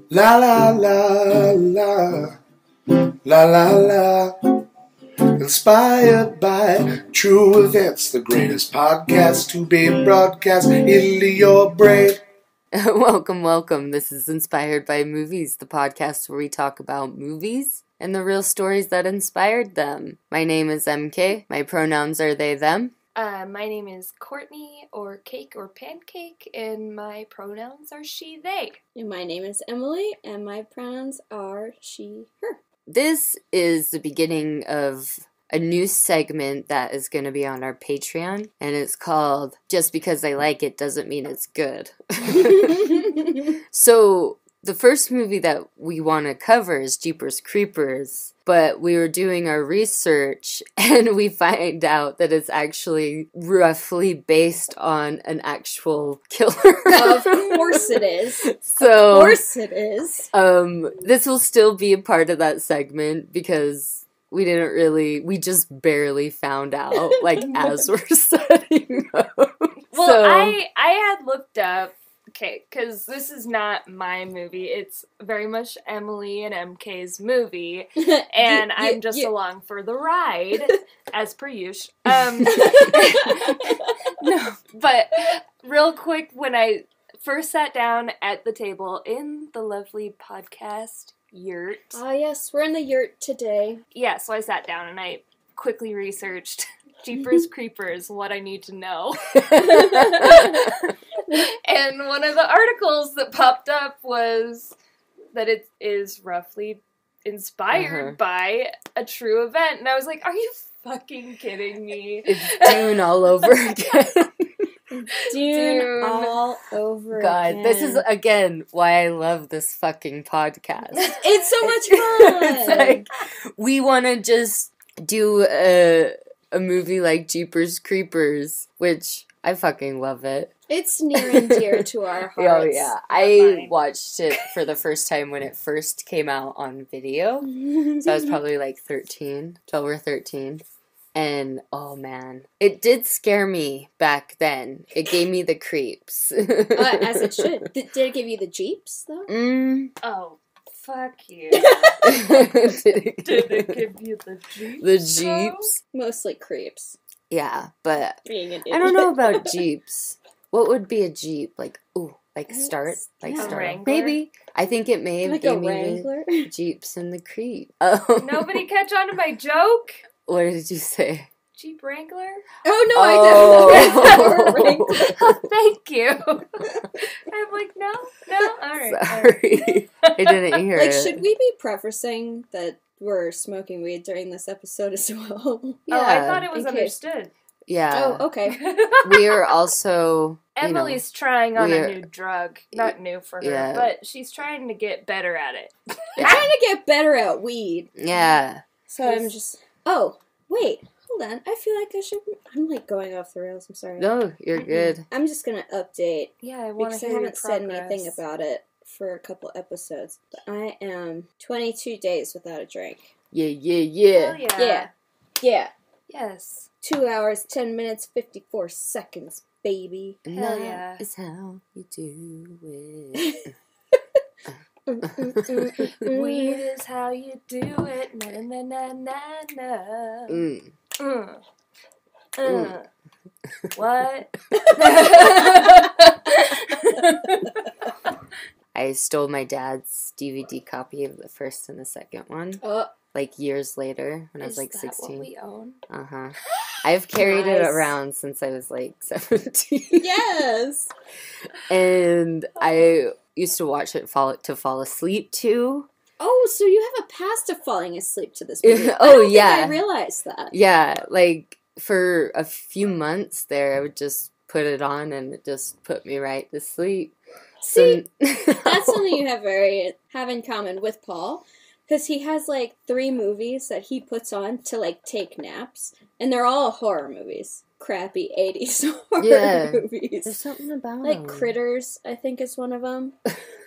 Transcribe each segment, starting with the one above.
La la la la, la la la. Inspired by true events, the greatest podcast to be broadcast into your brain. Welcome. This is Inspired by Movies, the podcast where we talk about movies and the real stories that inspired them. My name is MK. My pronouns are they, them. My name is Courtney, or Cake or Pancake, and my pronouns are she, they. And my name is Emily, and my pronouns are she, her. This is the beginning of a new segment that is going to be on our Patreon, and it's called Just Because I Like It Doesn't Mean It's Good. So, the first movie that we want to cover is Jeepers Creepers, but we were doing our research and we find out that it's actually roughly based on an actual killer. Of course it is. So, of course it is. This will still be a part of that segment because we just barely found out, like, as we're setting up. Well, So, I had looked up, okay, because this is not my movie. It's very much Emily and MK's movie, and I'm just along for the ride, as per usual. No, but real quick, when I first sat down at the table in the lovely podcast yurt. Ah, yes, we're in the yurt today. Yeah, so I sat down and I quickly researched Jeepers Creepers, what I need to know. And one of the articles that popped up was that it is roughly inspired by a true event. And I was like, are you fucking kidding me? it's Dune all over again. Dune all over God, again. this is, again, why I love this fucking podcast. It's so much fun! It's like, we want to just do a movie like Jeepers Creepers, which I fucking love it. It's near and dear to our hearts. Oh, yeah. I watched it for the first time when it first came out on video. So I was probably like 12 or 13. And, oh man, it did scare me back then. It gave me the creeps. As it should. Did it give you the jeeps, though? Oh, fuck you. Did Did it give you the Jeeps? The Jeeps? Mostly creeps. Yeah, but Being an I don't know about Jeeps. What would be a Jeep? Like, start? Like, Yeah. start. Wrangler? Maybe. I think it may have Like a gave me Wrangler? the Jeeps and the creep. Oh. Nobody catch on to my joke? What did you say? Jeep Wrangler? Oh, no, Oh. I didn't. Oh, thank you. I'm like, no, alright. Sorry. I didn't hear Like, it. should we be prefacing that we're smoking weed during this episode as well? Oh, I thought it was in case. understood. Yeah. Oh, okay. We are also... Emily's trying on we're- a new drug. Not new for her, Yeah. but she's trying to get better at it. I'm trying to get better at weed. Yeah. So I'm just... Oh, wait. Hold on. I feel like I should... I'm, like, going off the rails. I'm sorry. No, you're good. I'm just going to update. Yeah, I want Because to I hear haven't said your anything progress. about it for a couple episodes. But I am 22 days without a drink. Yeah. Hell yeah. Yeah. Yeah. Yes. 2 hours, 10 minutes, 54 seconds, baby. And Hell that yeah. is how you do it. Weed is how you do it. Na na na na na. Mm. What? I stole my dad's DVD copy of the first and the second one, like years later when I was Is like that 16. what we own? Uh-huh. I've carried it Nice. around since I was like 17. Yes. And I used to watch it to fall asleep to. Oh, so you have a past of falling asleep to this movie. Oh, I don't yeah. think I realized that. Yeah, like for a few months there, I would just put it on and it just put me right to sleep. See, So- that's something you have in common with Paul. Because he has, like, 3 movies that he puts on to, like, take naps. And they're all horror movies. Crappy 80s horror Yeah. movies. There's something about Like, 'em. Critters, I think, is one of them.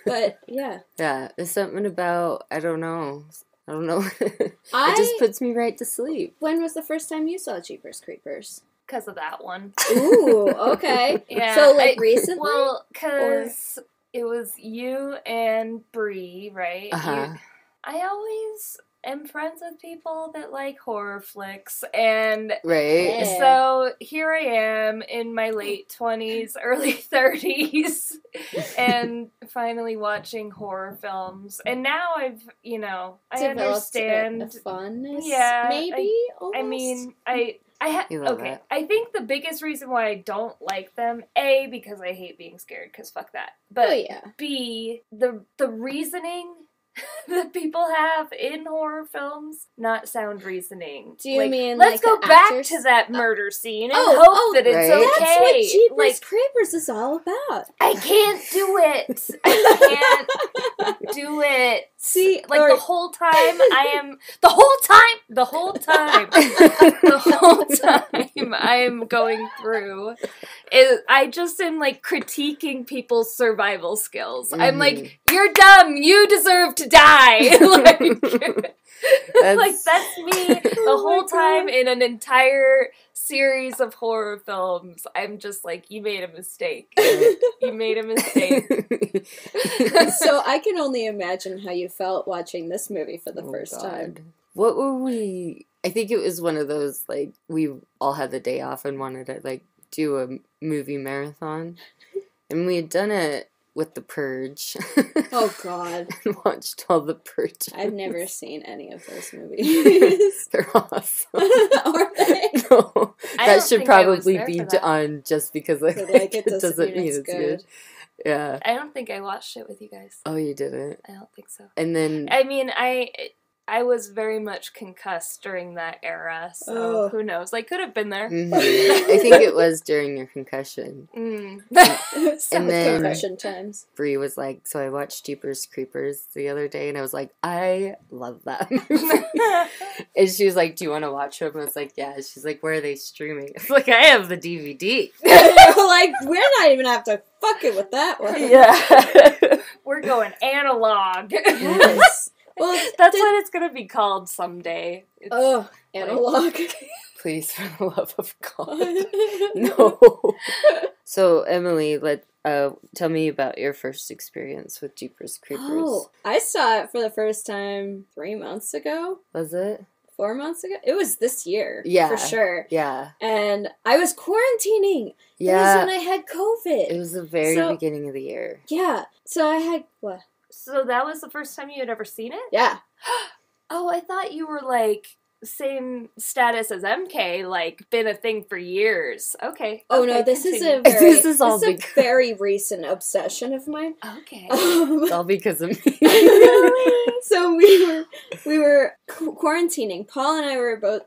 But, yeah. Yeah, there's something about, I don't know. It I- just puts me right to sleep. When was the first time you saw Jeepers Creepers? Because of that one. Ooh, okay. Yeah. So, like, recently? Well, because it was you and Bree, right? Uh-huh. I always am friends with people that like horror flicks, and Right? Yeah. so here I am in my late 20s, early 30s, and finally watching horror films. And now I've, I Developed understand. a fondness, Yeah, maybe. I mean, You love okay. it. I think the biggest reason why I don't like them, A, because I hate being scared, because fuck that. But Oh, yeah. B, the reasoning that people have in horror films, not sound reasoning. Do you mean, let's like, go the back actors? to that murder scene and Oh, hope that it's right. okay. That's what Jeepers Like, Creepers is all about. I can't do it. I can't do it. See, Like, or- the whole time I am going through I just am like critiquing people's survival skills. I'm like, you're dumb, you deserve to die. That's me the whole time in an entire series of horror films. I'm just like, you made a mistake. You made a mistake. So I can only imagine how you felt watching this movie for the first time. What were we? I think it was one of those, like, we all had the day off and wanted to, like, do a movie marathon. And we had done it with The Purge. Oh, God. And watched all The Purge. I've never seen any of those movies. They're awesome. Are they? No, I that don't should think I was probably there be for that. on just because like, It doesn't mean it's good. Yeah. I don't think I watched it with you guys. Oh, you didn't? I don't think so. And then... I mean, I was very much concussed during that era, so who knows? I could have been there. Mhm. I think it was during your concussion. Some then- concussion times. Bree was like, so I watched Jeepers Creepers the other day, and I was like, I love that movie. And she was like, do you want to watch them? I was like, yeah. She's like, where are they streaming? I was like, I have the DVD. Like, we're not even have to fucking with that one. Yeah. We're going analog. Yes. Well, That's what it's gonna be called someday. It's, oh, analog. Please, for the love of God. No. So, Emily, tell me about your first experience with Jeepers Creepers. Oh, I saw it for the first time 3 months ago. Was it? 4 months ago? It was this year. Yeah. For sure. Yeah. And I was quarantining. Yeah. It was when I had COVID. It was the very So- beginning of the year. Yeah. So I had, what? So that was the first time you had ever seen it? Yeah. Oh, I thought you were like same status as MK, like been a thing for years. Okay. Oh, okay, no, this continue. is a very, This is all a because- very recent obsession of mine. Okay. It's all because of me. So we were quarantining. Paul and I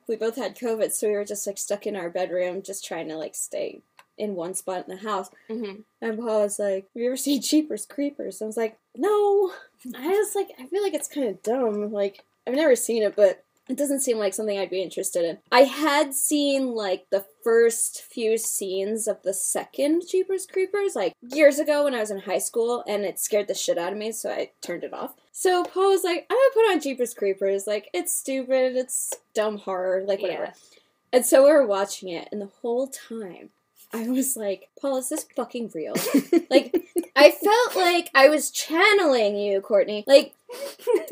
we both had COVID, so we were just like stuck in our bedroom, just trying to like stay in one spot in the house. Mm-hmm. And Paul was like, have you ever seen Jeepers Creepers? I was like, no. I was like, I feel like it's kind of dumb. Like, I've never seen it, but it doesn't seem like something I'd be interested in. I had seen, like, the first few scenes of the second Jeepers Creepers, like, years ago when I was in high school, and it scared the shit out of me, so I turned it off. So Paul was like, I'm gonna put on Jeepers Creepers. Like, it's stupid, it's dumb horror, like, whatever. Yeah. And so we were watching it, and the whole time, I was like, Paul, is this fucking real? Like, I felt like I was channeling you, Courtney. Like,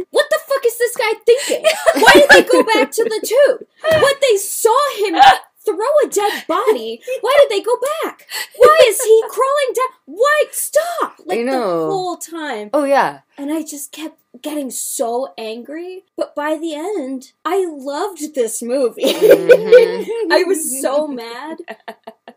what the fuck is this guy thinking? Why did they go back to the tube? What, they saw him throw a dead body? Why did they go back? Why is he crawling down? Why? Stop! Like, I the know. whole time. Oh, yeah. And I just kept getting so angry. But by the end, I loved this movie. Mhm. I was so mad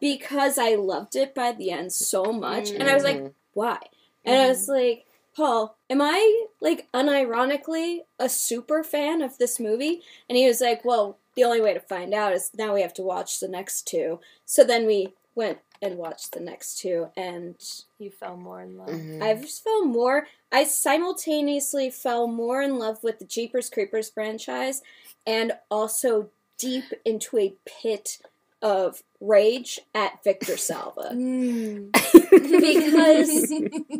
because I loved it by the end so much. And I was like, why? And I was like, Paul, am I, like, unironically a super fan of this movie? And he was like, well, the only way to find out is now we have to watch the next two. So then we went and watched the next two, and You fell more in love. Mhm. I just fell more. I simultaneously fell more in love with the Jeepers Creepers franchise, and also deep into a pit of rage at Victor Salva. Because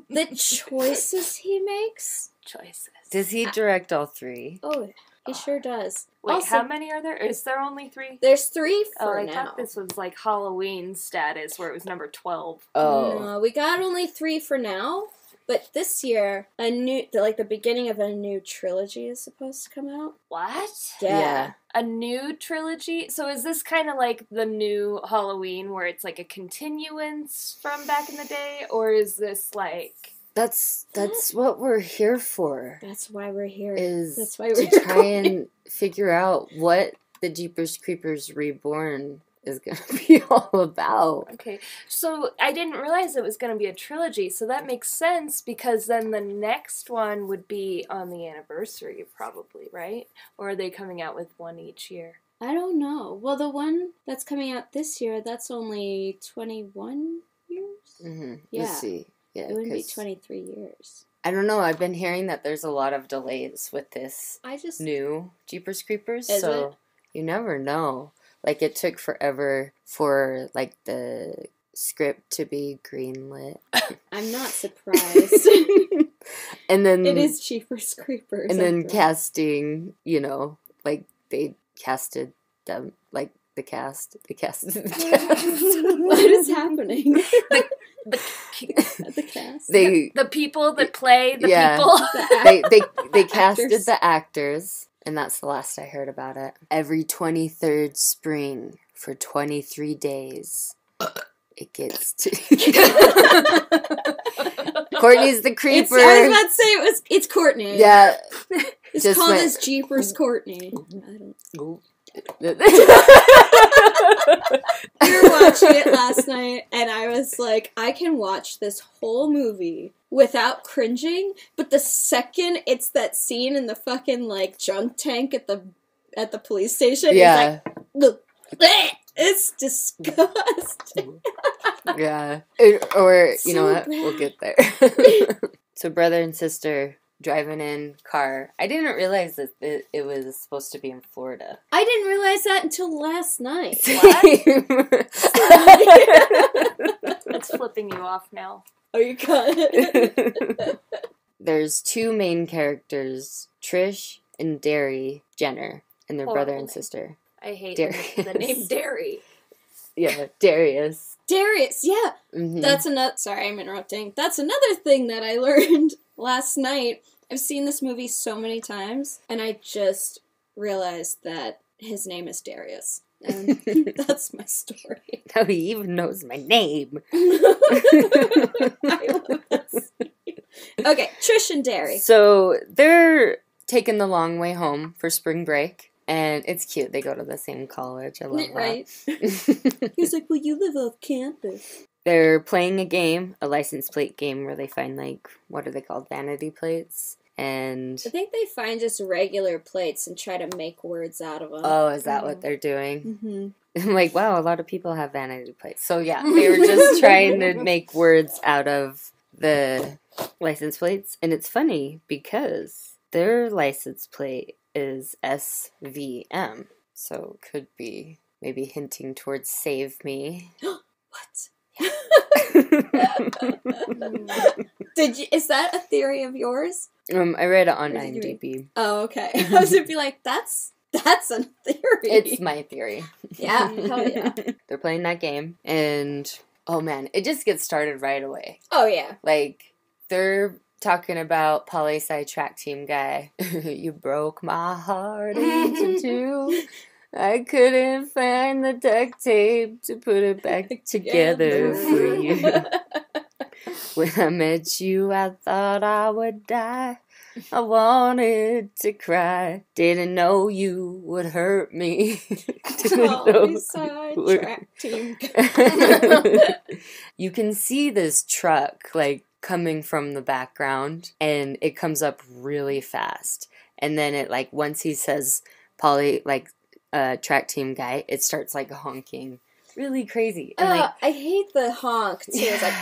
the choices he makes. Choices. Does he direct all three? Oh, he sure does. Wait, Also, how many are there? Is there only 3? there's 3 Oh, for I now. thought this was like Halloween status where it was number 12. Oh. No, we got only 3 for now. But this year, the beginning of a new trilogy is supposed to come out. What? Yeah. A new trilogy? So is this kind of like the new Halloween where it's like a continuance from back in the day? Or is this like... That's what we're here for. That's why we're here. That's why we're to try and figure out what the Jeepers Creepers Reborn is going to be all about. Okay, so I didn't realize it was going to be a trilogy, so that makes sense because then the next one would be on the anniversary probably, right? Or are they coming out with one each year? I don't know. Well, the one that's coming out this year, that's only 21 years? Mm-hmm. Yeah. Let's see. Yeah, it would be 23 years. I don't know. I've been hearing that there's a lot of delays with this new Jeepers Creepers, so you never know. Like, it took forever for, like, the script to be greenlit. I'm not surprised. And then... It is Jeepers Creepers. And then casting, you know, like, they casted them, like, the cast. They casted the cast. What is happening? The cast. The people that play the people. They casted the actors, and that's the last I heard about it. Every 23rd spring for 23 days, it gets to... Courtney's the creeper. I was about to say it's Courtney. Yeah. It's called as Jeepers Courtney. I don't... We were watching it last night, and I was like, I can watch this whole movie without cringing, but the second it's that scene in the fucking, like, junk tank at the police station, it's like, it's disgusting. Yeah. You know what? Bad. We'll get there. So brother and sister driving in car. I didn't realize that it was supposed to be in Florida. I didn't realize that until last night. What? It's flipping you off now. Oh, you got it. There's two main characters, Trish and Derry Jenner, and their brother and sister. I hate the name Derry. Yeah, Darius. Darius, yeah. Mm-hmm. That's another... Sorry, I'm interrupting. That's another thing that I learned last night. I've seen this movie so many times, and I just realized that his name is Darius. And that's my story. Now he even knows my name. I love this. Okay, Trish and Derry. So they're taking the long way home for spring break. And it's cute. They go to the same college. I love that. Right. He's like, well, you live off campus. They're playing a game, a license plate game, where they find, like, what are they called? Vanity plates. And I think they find just regular plates and try to make words out of them. Oh, is that what they're doing? Mm-hmm. I'm like, wow, a lot of people have vanity plates. So, yeah, they were just trying to make words out of the license plates. And it's funny because their license plate is SVM. So, could be maybe hinting towards Save Me. What? Is that a theory of yours? I read it on IMDb. Oh, okay. I was gonna be like, that's a theory. It's my theory. Yeah, hell yeah. They're playing that game, and oh man, it just gets started right away. Oh yeah. Like, they're talking about poli-sci track team guy. You broke my heart into two. I couldn't find the duct tape to put it back together for you. When I met you, I thought I would die. I wanted to cry. Didn't know you would hurt me. Track team. You can see this truck, like, coming from the background, and it comes up really fast. And then it, like, once he says track team guy, it starts, like, honking really crazy. And, like, I hate the honk too. Yeah. It's like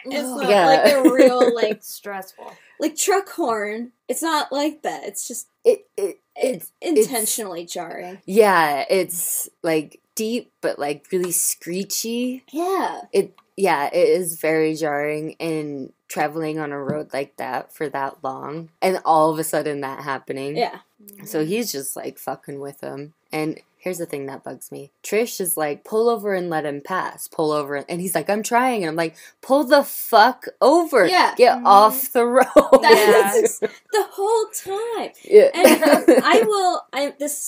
it's not like a real, like, stressful, like, truck horn. It's not like that. It's just it's intentionally jarring. Yeah, it's, like, deep but, like, really screechy. Yeah. It is very jarring, and traveling on a road like that for that long, and all of a sudden that happening. Yeah. So he's just like fucking with him. And here's the thing that bugs me. Trish is like, pull over and let him pass. Pull over. And he's like, I'm trying. And I'm like, pull the fuck over. Yeah. Get off the road. That's the whole time. Yeah. And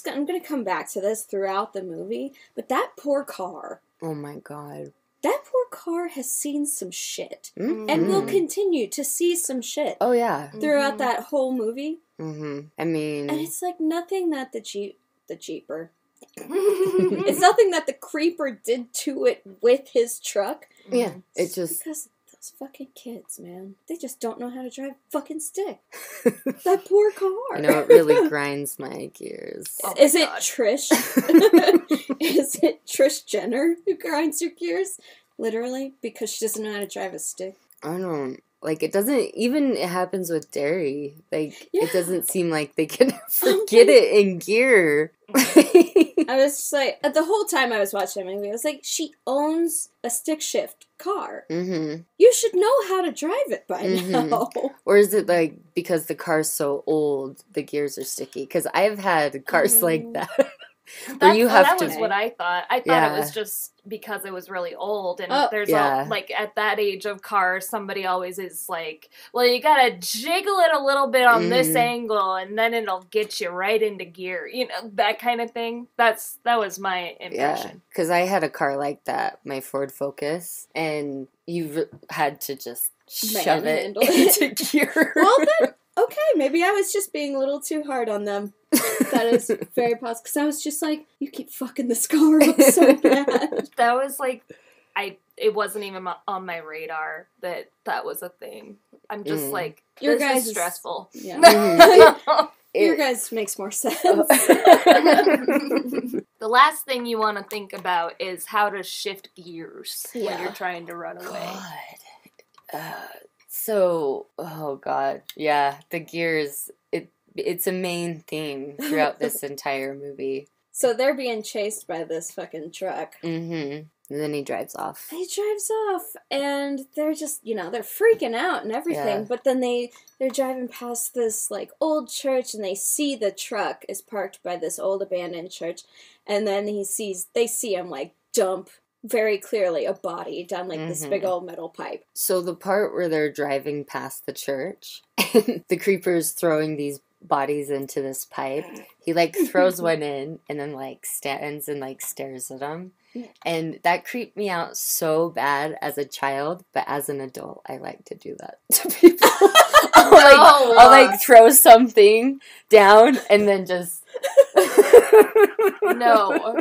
I'm going to come back to this throughout the movie, but that poor car. Oh my God. That poor car has seen some shit. Mm-hmm. And will continue to see some shit. Oh, yeah. Throughout that whole movie. Mm-hmm. I mean... And it's like nothing that the Jeeper. It's nothing that the creeper did to it with his truck. Yeah. It just... Because those fucking kids, man. They just don't know how to drive fucking stick. That poor car. I know, it really grinds my gears. Oh Is my it God. Trish? Is it Trish Jenner who grinds your gears? Literally? Because she doesn't know how to drive a stick. I don't... Like, it doesn't... Even it happens with Derry. Like, Yeah. it doesn't seem like they can forget it in gear. I was just like... The whole time I was watching the movie, I was like, she owns a stick shift car. Mm-hmm. You should know how to drive it by Mhm. now. Or is it, like, because the car's so old, the gears are sticky? Because I've had cars like that. Where you have that to... was what I thought. I thought Yeah. it was just because it was really old, and Oh, there's yeah. like at that age of cars, somebody always is like, "Well, you gotta jiggle it a little bit on this Mhm. angle, and then it'll get you right into gear." You know, that kind of thing. That was my Yeah, impression. because I had a car like that, my Ford Focus, and you had to just shove it Manhandle it. into gear. Well, then, okay, maybe I was just being a little too hard on them. That is very possible. Because I was just like, you keep fucking this car up so bad. That was like, it wasn't even on my radar that was a thing. I'm just Mm. like, Your this guys' is stressful. Yeah. Mhm. Your It- guys makes more sense. The last thing you want to think about is how to shift gears when Yeah. you're trying to run away. Oh God, yeah, the gears. It's a main theme throughout this entire movie. So they're being chased by this fucking truck. Mm-hmm. And then he drives off. He drives off, and they're just, they're freaking out and everything. Yeah. But then they're driving past this, like, old church, and they see the truck is parked by this old abandoned church. And then they see him, like, dump very clearly a body down, like, this Mhm. big old metal pipe. So the part where they're driving past the church, and the creeper's throwing these bodies into this pipe, he like throws one in and then like stands and like stares at them. And that creeped me out so bad as a child, but as an adult, I like to do that to people. I'll like throw something down and then just No.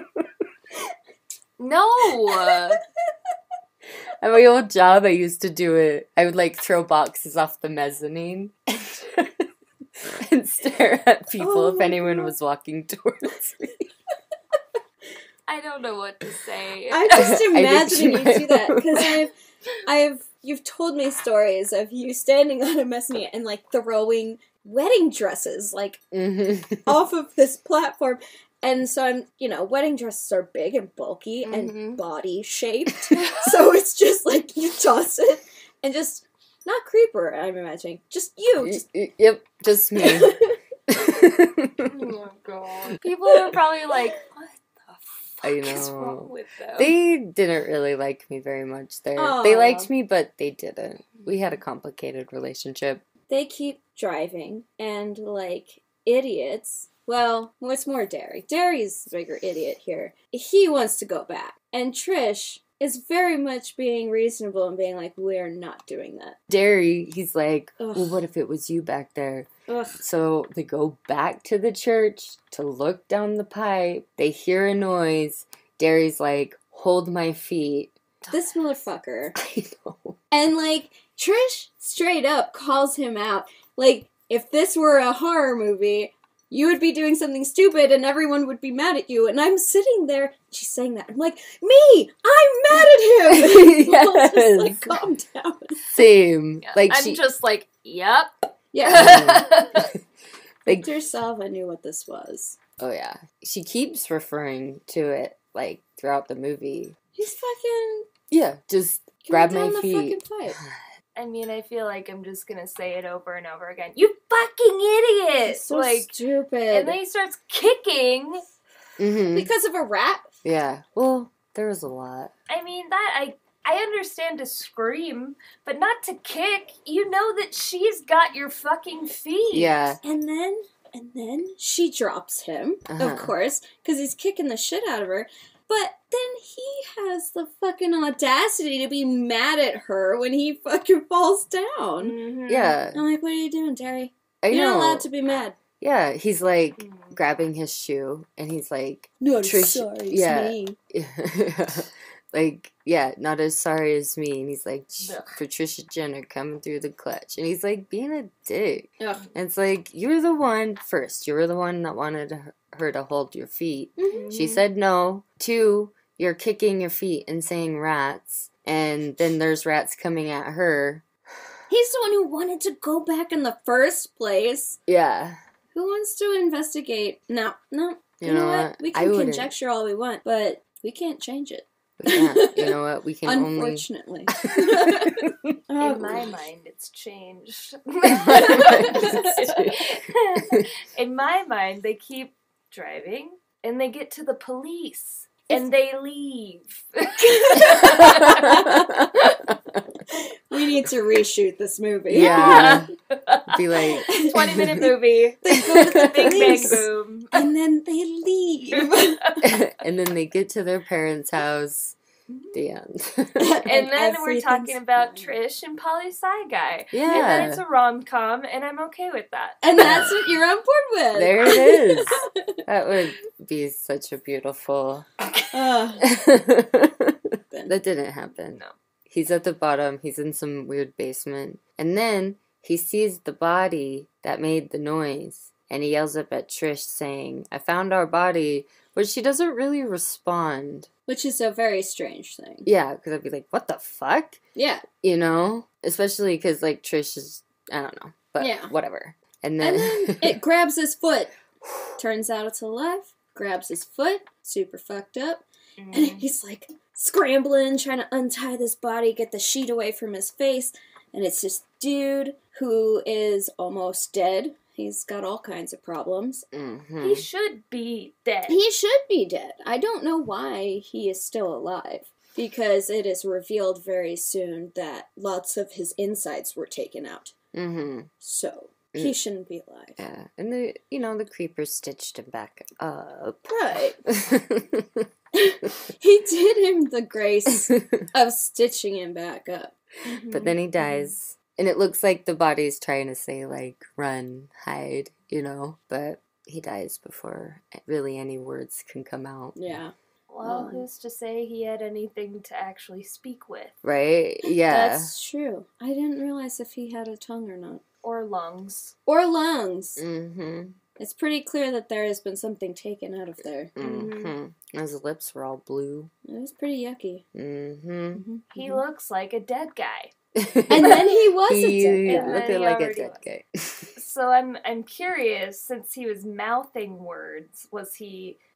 No. At my old job, I used to do it. I would like throw boxes off the mezzanine and stare at people Oh if my anyone God. was walking towards me. I don't know what to say. I'm just I imagining did you too. do that because you've told me stories of you standing on a mezzanine and like throwing wedding dresses like Mm-hmm. off of this platform. And so wedding dresses are big and bulky Mhm. and body shaped. So it's just like you toss it and just not creeper, I'm imagining. Just you. Just Yep, just me. Oh my god. People are probably like, what the fuck I is know. wrong with them? They didn't really like me very much there. Aw. They liked me, but they didn't. We had a complicated relationship. they keep driving and like idiots. Well, what's more Derry? Derry's the bigger idiot here. He wants to go back. And Trish is very much being reasonable and being like, we're not doing that. Derry, he's like, Ugh. well, what if it was you back there? Ugh. So they go back to the church to look down the pipe. They hear a noise. Derry's like, hold my feet. This motherfucker. I know. And like, Trish straight up calls him out. Like, if this were a horror movie, you would be doing something stupid and everyone would be mad at you. And I'm sitting there, she's saying that. I'm like, me! I'm mad at him! I'll just like, calm down. Same. Yeah, Like I'm just like, yep. Yeah. like, Victor Salva knew what this was. oh yeah. She keeps referring to it like throughout the movie. He's fucking Yeah, just going grab down my the feet. fucking pipe. I mean, I feel like I'm just gonna say it over and over again. You fucking idiot! It's so like, stupid. and then he starts kicking. Mm-hmm. Because of a rat? Yeah. Well, there was a lot. I mean, that I understand to scream, but not to kick. You know that she's got your fucking feet. Yeah. And then she drops him, of course, because he's kicking the shit out of her. But then he has the fucking audacity to be mad at her when he fucking falls down. Mm-hmm. Yeah. I'm like, what are you doing, Terry? I You're know. not allowed to be mad. Yeah, he's like grabbing his shoe, and he's like, Not Trish- as sorry as yeah. me. like, yeah, not as sorry as me. And he's like, Ugh. Patricia Jenner coming through the clutch. And he's like being a dick. Ugh. And it's like, you were the one that wanted her to hold your feet. Mm-hmm. She said no. 2, you're kicking your feet and saying rats. And then there's rats coming at her. He's the one who wanted to go back in the first place. Yeah. Who wants to investigate? No. You know what? We I can wouldn't. conjecture all we want, but we can't change it. We can't. You know what? We can only... Unfortunately. In my mind, it's changed. In my mind, they keep driving, and they get to the police, and they leave. We need to reshoot this movie. Yeah. Be like... 20-minute movie. They go to the Big bang police, boom. and then they leave. and then they get to their parents' house. The end. And then we're everything's talking about fine. Trish and Poli Sci Guy. Yeah. And then it's a rom-com, and I'm okay with that. And that's what you're on board with. There it is. That would be such a beautiful... That didn't happen. No. He's at the bottom. He's in some weird basement. And then he sees the body that made the noise. And he yells up at Trish saying, I found our body. But she doesn't really respond. Which is a very strange thing. Yeah, because I'd be like, what the fuck? Yeah. You know? Especially because, like, Trish is... I don't know. But Yeah. whatever. And then it grabs his foot. Turns out it's alive. Grabs his foot. Super fucked up. And he's like scrambling, trying to untie this body, get the sheet away from his face. And it's this dude who is almost dead. He's got all kinds of problems. Mm-hmm. He should be dead. He should be dead. I don't know why he is still alive. Because it is revealed very soon that lots of his insides were taken out. Mm-hmm. So, he shouldn't be alive. Yeah. And the creepers stitched him back up. Right. He did him the grace of stitching him back up. But then he dies. And it looks like the body's trying to say, like, run, hide, you know? But he dies before really any words can come out. Yeah. Well, who's to say he had anything to actually speak with? Right? Yeah. That's true. I didn't realize if he had a tongue or not. Or lungs. Or lungs. Mm-hmm. It's pretty clear that there has been something taken out of there. Mm-hmm. His lips were all blue. It was pretty yucky. Mm-hmm. He looks like a dead guy. And then he was a He dead guy. looked He like a already dead was. guy. So I'm curious, since he was mouthing words,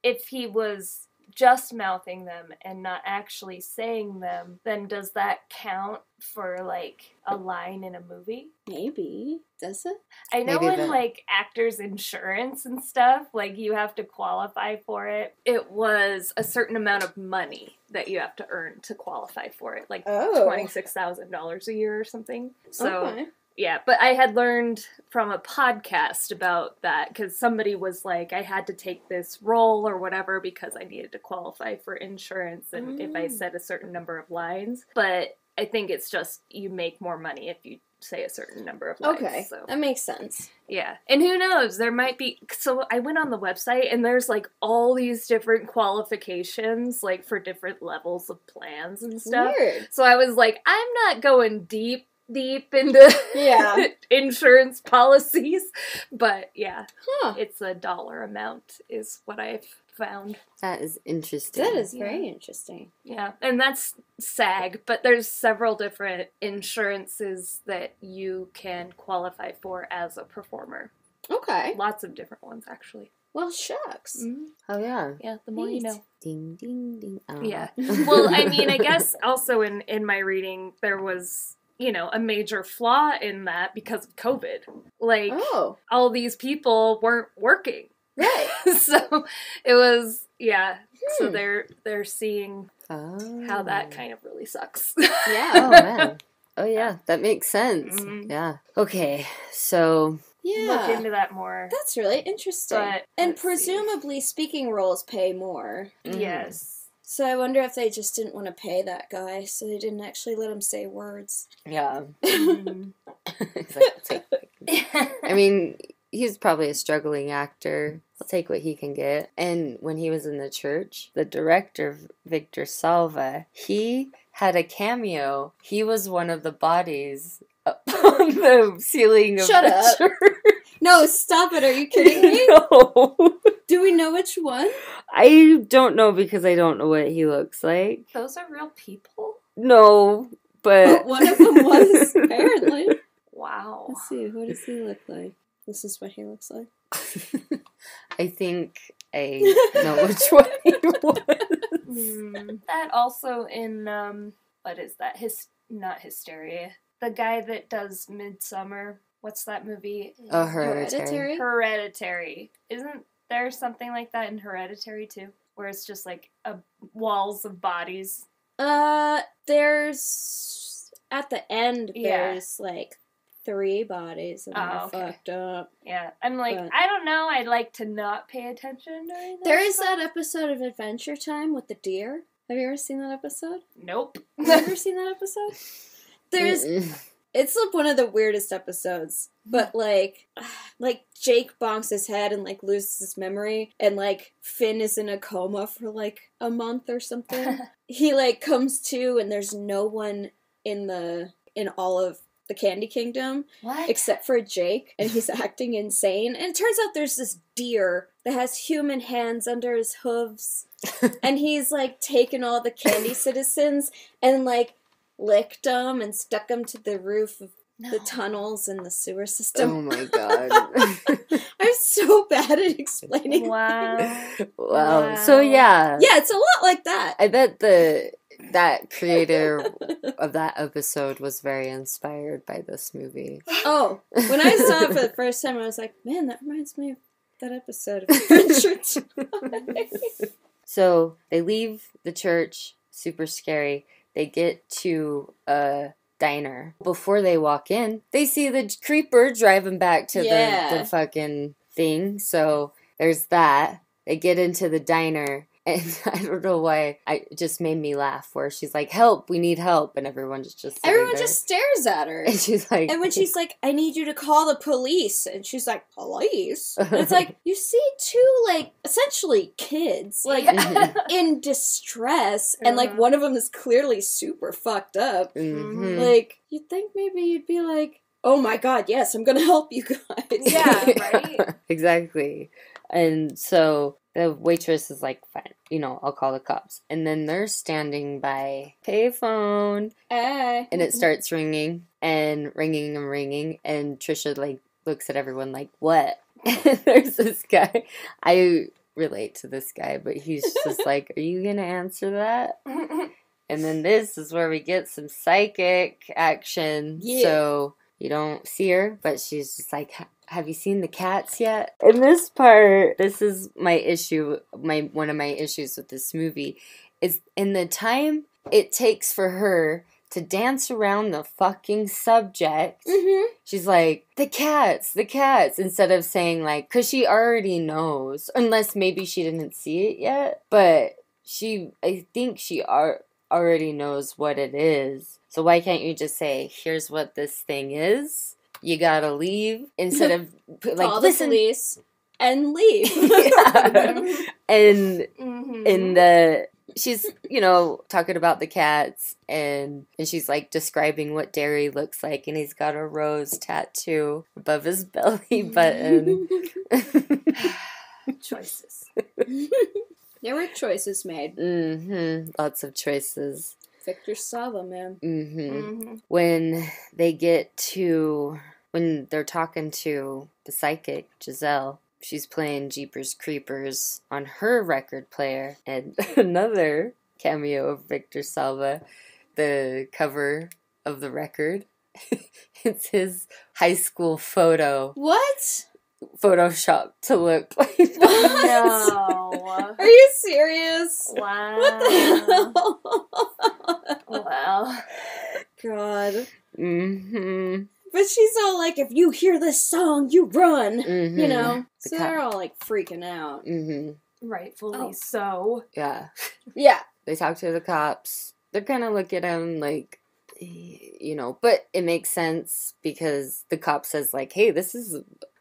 if he was just mouthing them and not actually saying them, then does that count for, like, a line in a movie? Maybe. Does it? I know Maybe in, like, actors' insurance and stuff, like, you have to qualify for it. It was a certain amount of money that you have to earn to qualify for it, like $26,000 a year or something. So, Okay. yeah, but I had learned from a podcast about that, because somebody was like, I had to take this role or whatever because I needed to qualify for insurance, and if I said a certain number of lines. But I think it's just you make more money if you say a certain number of lines. Okay. So. That makes sense. Yeah. And who knows, there might be... So I went on the website, and there's, like, all these different qualifications, like, for different levels of plans and stuff. Weird. So I was like, I'm not going deep into Yeah. insurance policies, but yeah, Huh. it's a dollar amount is what I've found. That is interesting. That is very interesting. Yeah, and that's SAG, but there's several different insurances that you can qualify for as a performer. Okay. Lots of different ones, actually. Well, shucks. Oh, yeah. Yeah, the more you Neat. know. Ding, ding, ding. I don't Yeah. know. Well, I mean, I guess also in my reading, there was, a major flaw in that because of COVID. Like, Oh. all these people weren't working. Right. So it was, so they're seeing Oh. how that kind of really sucks. Yeah. Oh, man. Oh, yeah. That makes sense. Mhm. Yeah. Okay. So, Yeah. Look into that more. That's really interesting. But, and let's see. presumably speaking roles pay more. mhm. Yes. So I wonder if they just didn't want to pay that guy, so they didn't actually let him say words. Yeah. Mhm. It's like, I mean, he's probably a struggling actor. I'll take what he can get. And when he was in the church, the director, Victor Salva, he had a cameo. He was one of the bodies up on the ceiling of Shut the up. church. No, stop it. Are you kidding me? No. Do we know which one? I don't know because I don't know what he looks like. Those are real people? No, But but... one of them was, apparently. Wow. Let's see. What does he look like? This is what he looks like. I think I know which one he was. That also in, what is that? Not Hysteria. The guy that does Midsummer. What's that movie? Oh, Hereditary. Hereditary. Isn't there something like that in Hereditary too? Where it's just like walls of bodies. There's at the end. Yeah. There's like 3 bodies that are okay. fucked up. Yeah. I'm like, But- I don't know. I'd like to not pay attention during this. There is that episode of Adventure Time with the deer. Have you ever seen that episode? Nope. Have you ever seen that episode? There's Mm-mm. It's like one of the weirdest episodes. But like Jake bonks his head and like loses his memory, and like Finn is in a coma for like a month or something. He like comes to, and there's no one in all of the Candy Kingdom What? except for Jake, and he's acting insane. And it turns out there's this deer that has human hands under his hooves, and he's like taken all the candy citizens and like licked them and stuck them to the roof of the tunnels in the sewer system. Oh my god. I'm so bad at explaining. Wow. Wow. So yeah. Yeah, it's a lot like that. I bet that creator of that episode was very inspired by this movie. Oh, when I saw it for the first time, I was like, man, that reminds me of that episode of Adventure Time. So they leave the church, super scary. They get to a diner. Before they walk in, they see the creeper driving back to the fucking thing. So there's that. They get into the diner, and I don't know why, it just made me laugh, where she's like, help, we need help, and everyone's just sitting Everyone there. just stares at her. And she's like... And when she's like, I need you to call the police. And she's like, police? And it's like, you see 2, like, essentially kids, like, in distress. And, like, one of them is clearly super fucked up. Mhm. Like, you'd think maybe you'd be like, oh my god, yes, I'm gonna help you guys. Yeah, right? Exactly. And so the waitress is like, fine, I'll call the cops. And then they're standing by payphone, Hey. and it starts ringing and ringing and ringing, and Trisha like looks at everyone like, what? And there's this guy. I relate to this guy, but he's just like, are you gonna answer that? And then this is where we get some psychic action. Yeah. So you don't see her, but she's just like, have you seen the cats yet? In this part, this is my issue, one of my issues with this movie, is in the time it takes for her to dance around the fucking subject. Mm-hmm. She's like, the cats, instead of saying like, because she already knows, unless maybe she didn't see it yet, but I think she already knows what it is. So why can't you just say, here's what this thing is? You gotta leave, instead of like, Call listen. the police and leave. Yeah. And Mhm. she's, talking about the cats, and she's like describing what Derry looks like, and he's got a rose tattoo above his belly button. Choices. There were choices made. Lots of choices. Victor Sava, man. Mm-hmm. When they're talking to the psychic, Giselle, she's playing Jeepers Creepers on her record player. And another cameo of Victor Salva, the cover of the record It's his high school photo, What? Photoshop to look like No. Are you serious? Wow. What the hell? Wow. God. Mm-hmm. But she's all like, if you hear this song, you run. Mm-hmm. You know? The So they're all like freaking out. Mm-hmm. Rightfully Oh. so. Yeah. Yeah. They talk to the cops. They're kind of look at him like, you know, but it makes sense because the cop says like, hey, this is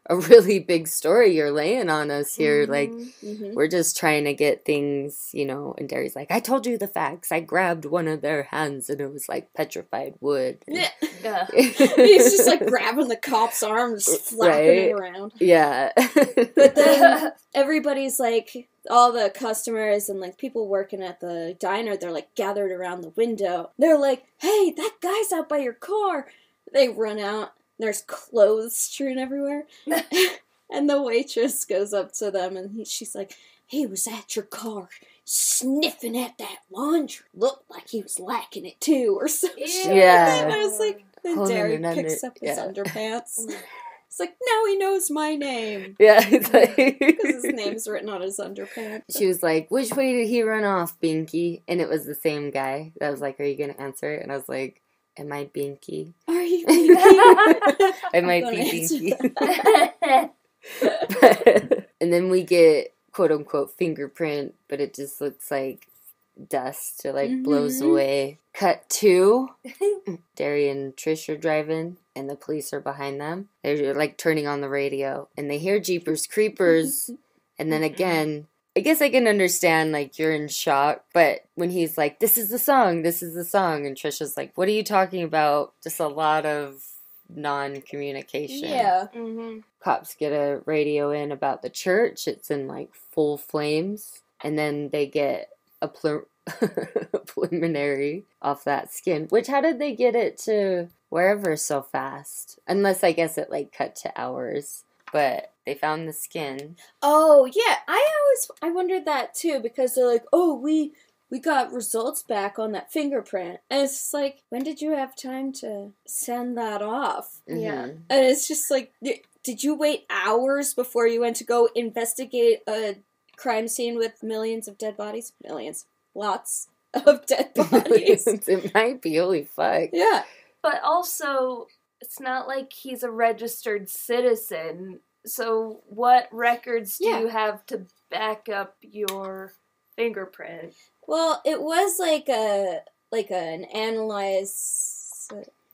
a really big story you're laying on us here. Like, Mm-hmm. we're just trying to get things, you know. And Derry's like, I told you the facts. I grabbed one of their hands and it was like petrified wood. Yeah. Ugh. He's just like grabbing the cop's arm, just flapping him around. Yeah. But then everybody's like, all the customers and like people working at the diner, they're like gathered around the window. They're like, hey, that guy's out by your car. They run out. There's clothes strewn everywhere. And the waitress goes up to them and she's like, he was at your car sniffing at that laundry. Looked like he was liking it too or something. Yeah. And I was like, then Holding Derry it under- picks up his yeah. underpants. It's like, now he knows my name. Yeah. It's like, Because his name's written on his underpants. She was like, which way did he run off, Binky? And it was the same guy that was like, are you going to answer it? And I was like, am I Binky? Are you I might gonna be answer Binky. And then we get quote unquote fingerprint, but it just looks like dust. It like blows Mhm. away. Cut to Derry and Trish are driving and the police are behind them. They're like turning on the radio and they hear Jeepers Creepers. And then again, I guess I can understand like you're in shock, but when he's like, this is the song, and Trisha's like, what are you talking about? Just a lot of non-communication. Yeah. Mm-hmm. Cops get a radio in about the church. It's in like full flames. And then they get a preliminary off that skin. Which, how did they get it to wherever so fast? Unless I guess it like cut to hours. But they found the skin. Oh, yeah. I wondered that too because they're like, oh, we got results back on that fingerprint. And it's just like, when did you have time to send that off? Yeah. Mhm. And it's just like, did you wait hours before you went to go investigate a crime scene with millions of dead bodies? Millions. Lots of dead bodies. It might be. Holy fuck. Yeah. But also, it's not like he's a registered citizen. So what records do Yeah. you have to back up your fingerprint? Well, it was like an analyze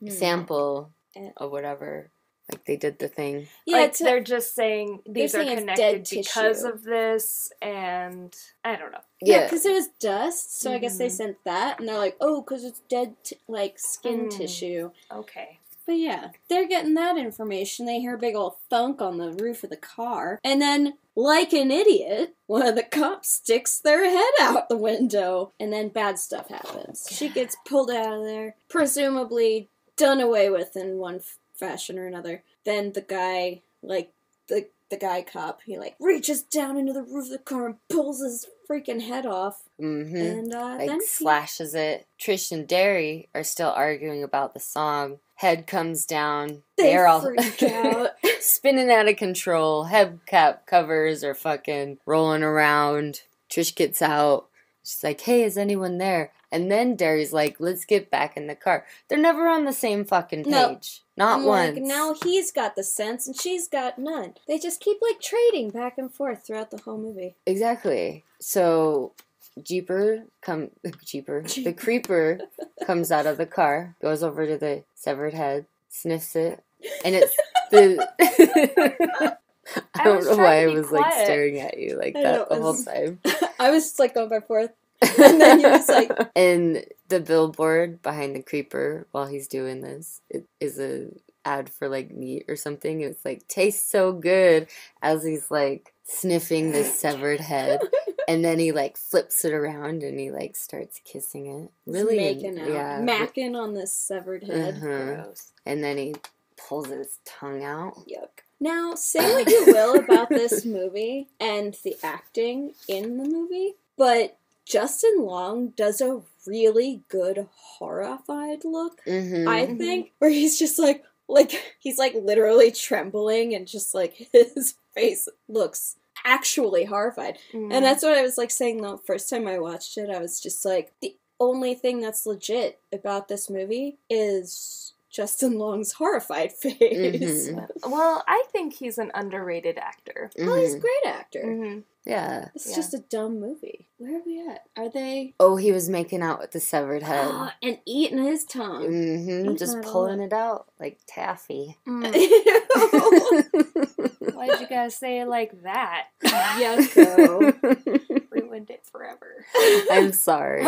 Sample Eh. or whatever. Like they did the thing. Yeah, Like, it's they're just saying these are saying it's dead connected because tissue. of this, and I don't know. yeah, because it was dust, so I guess they Mhm. sent that, and they're like, oh, because it's dead, like skin Mm. tissue. Okay. But yeah, they're getting that information. They hear a big old thunk on the roof of the car. And then, like an idiot, one of the cops sticks their head out the window. And then bad stuff happens. She gets pulled out of there, presumably done away with in one fashion or another. Then the guy, like, the guy cop, he, like, reaches down into the roof of the car and pulls his freaking head off. Mm-hmm. And Like then slashes it. Trish and Derry are still arguing about the song. Head comes down. they They're all freak out. spinning out of control. Head cap covers are fucking rolling around. Trish gets out. She's like, hey, is anyone there? And then Derry's like, let's get back in the car. They're never on the same fucking page. No. Not I'm once. like, now he's got the sense and she's got none. They just keep like trading back and forth throughout the whole movie. Exactly. So the creeper comes out of the car, goes over to the severed head, sniffs it, and it's the I don't was know trying why I to be was like quiet. staring at you like I that know, the it whole was- time. I was just like going back and forth. And then he was like, And the billboard behind the creeper while he's doing this, it is a ad for like meat or something. It's like, tastes so good as he's like sniffing this severed head. And then he like flips it around and he like starts kissing it. Really? making out. Yeah. Macking on this severed head. Mhm. Gross. And then he pulls his tongue out. Yuck. Now, say what you will about this movie and the acting in the movie, but Justin Long does a really good horrified look, Mm-hmm. I think, where he's just like, he's like literally trembling and just like his face looks actually horrified. Mm. And that's what I was like saying the first time I watched it. I was just like, the only thing that's legit about this movie is Justin Long's horrified face. Mm-hmm. Well, I think he's an underrated actor. Well, he's a great actor. Mm-hmm. Yeah. It's just a dumb movie. Where are we at? Are they... Oh, he was making out with the severed head. and eating his tongue. Mm-hmm. Just Not pulling it out like taffy. Mm. Ew. Why'd you guys say it like that? Yucko. Ruined it forever. I'm sorry.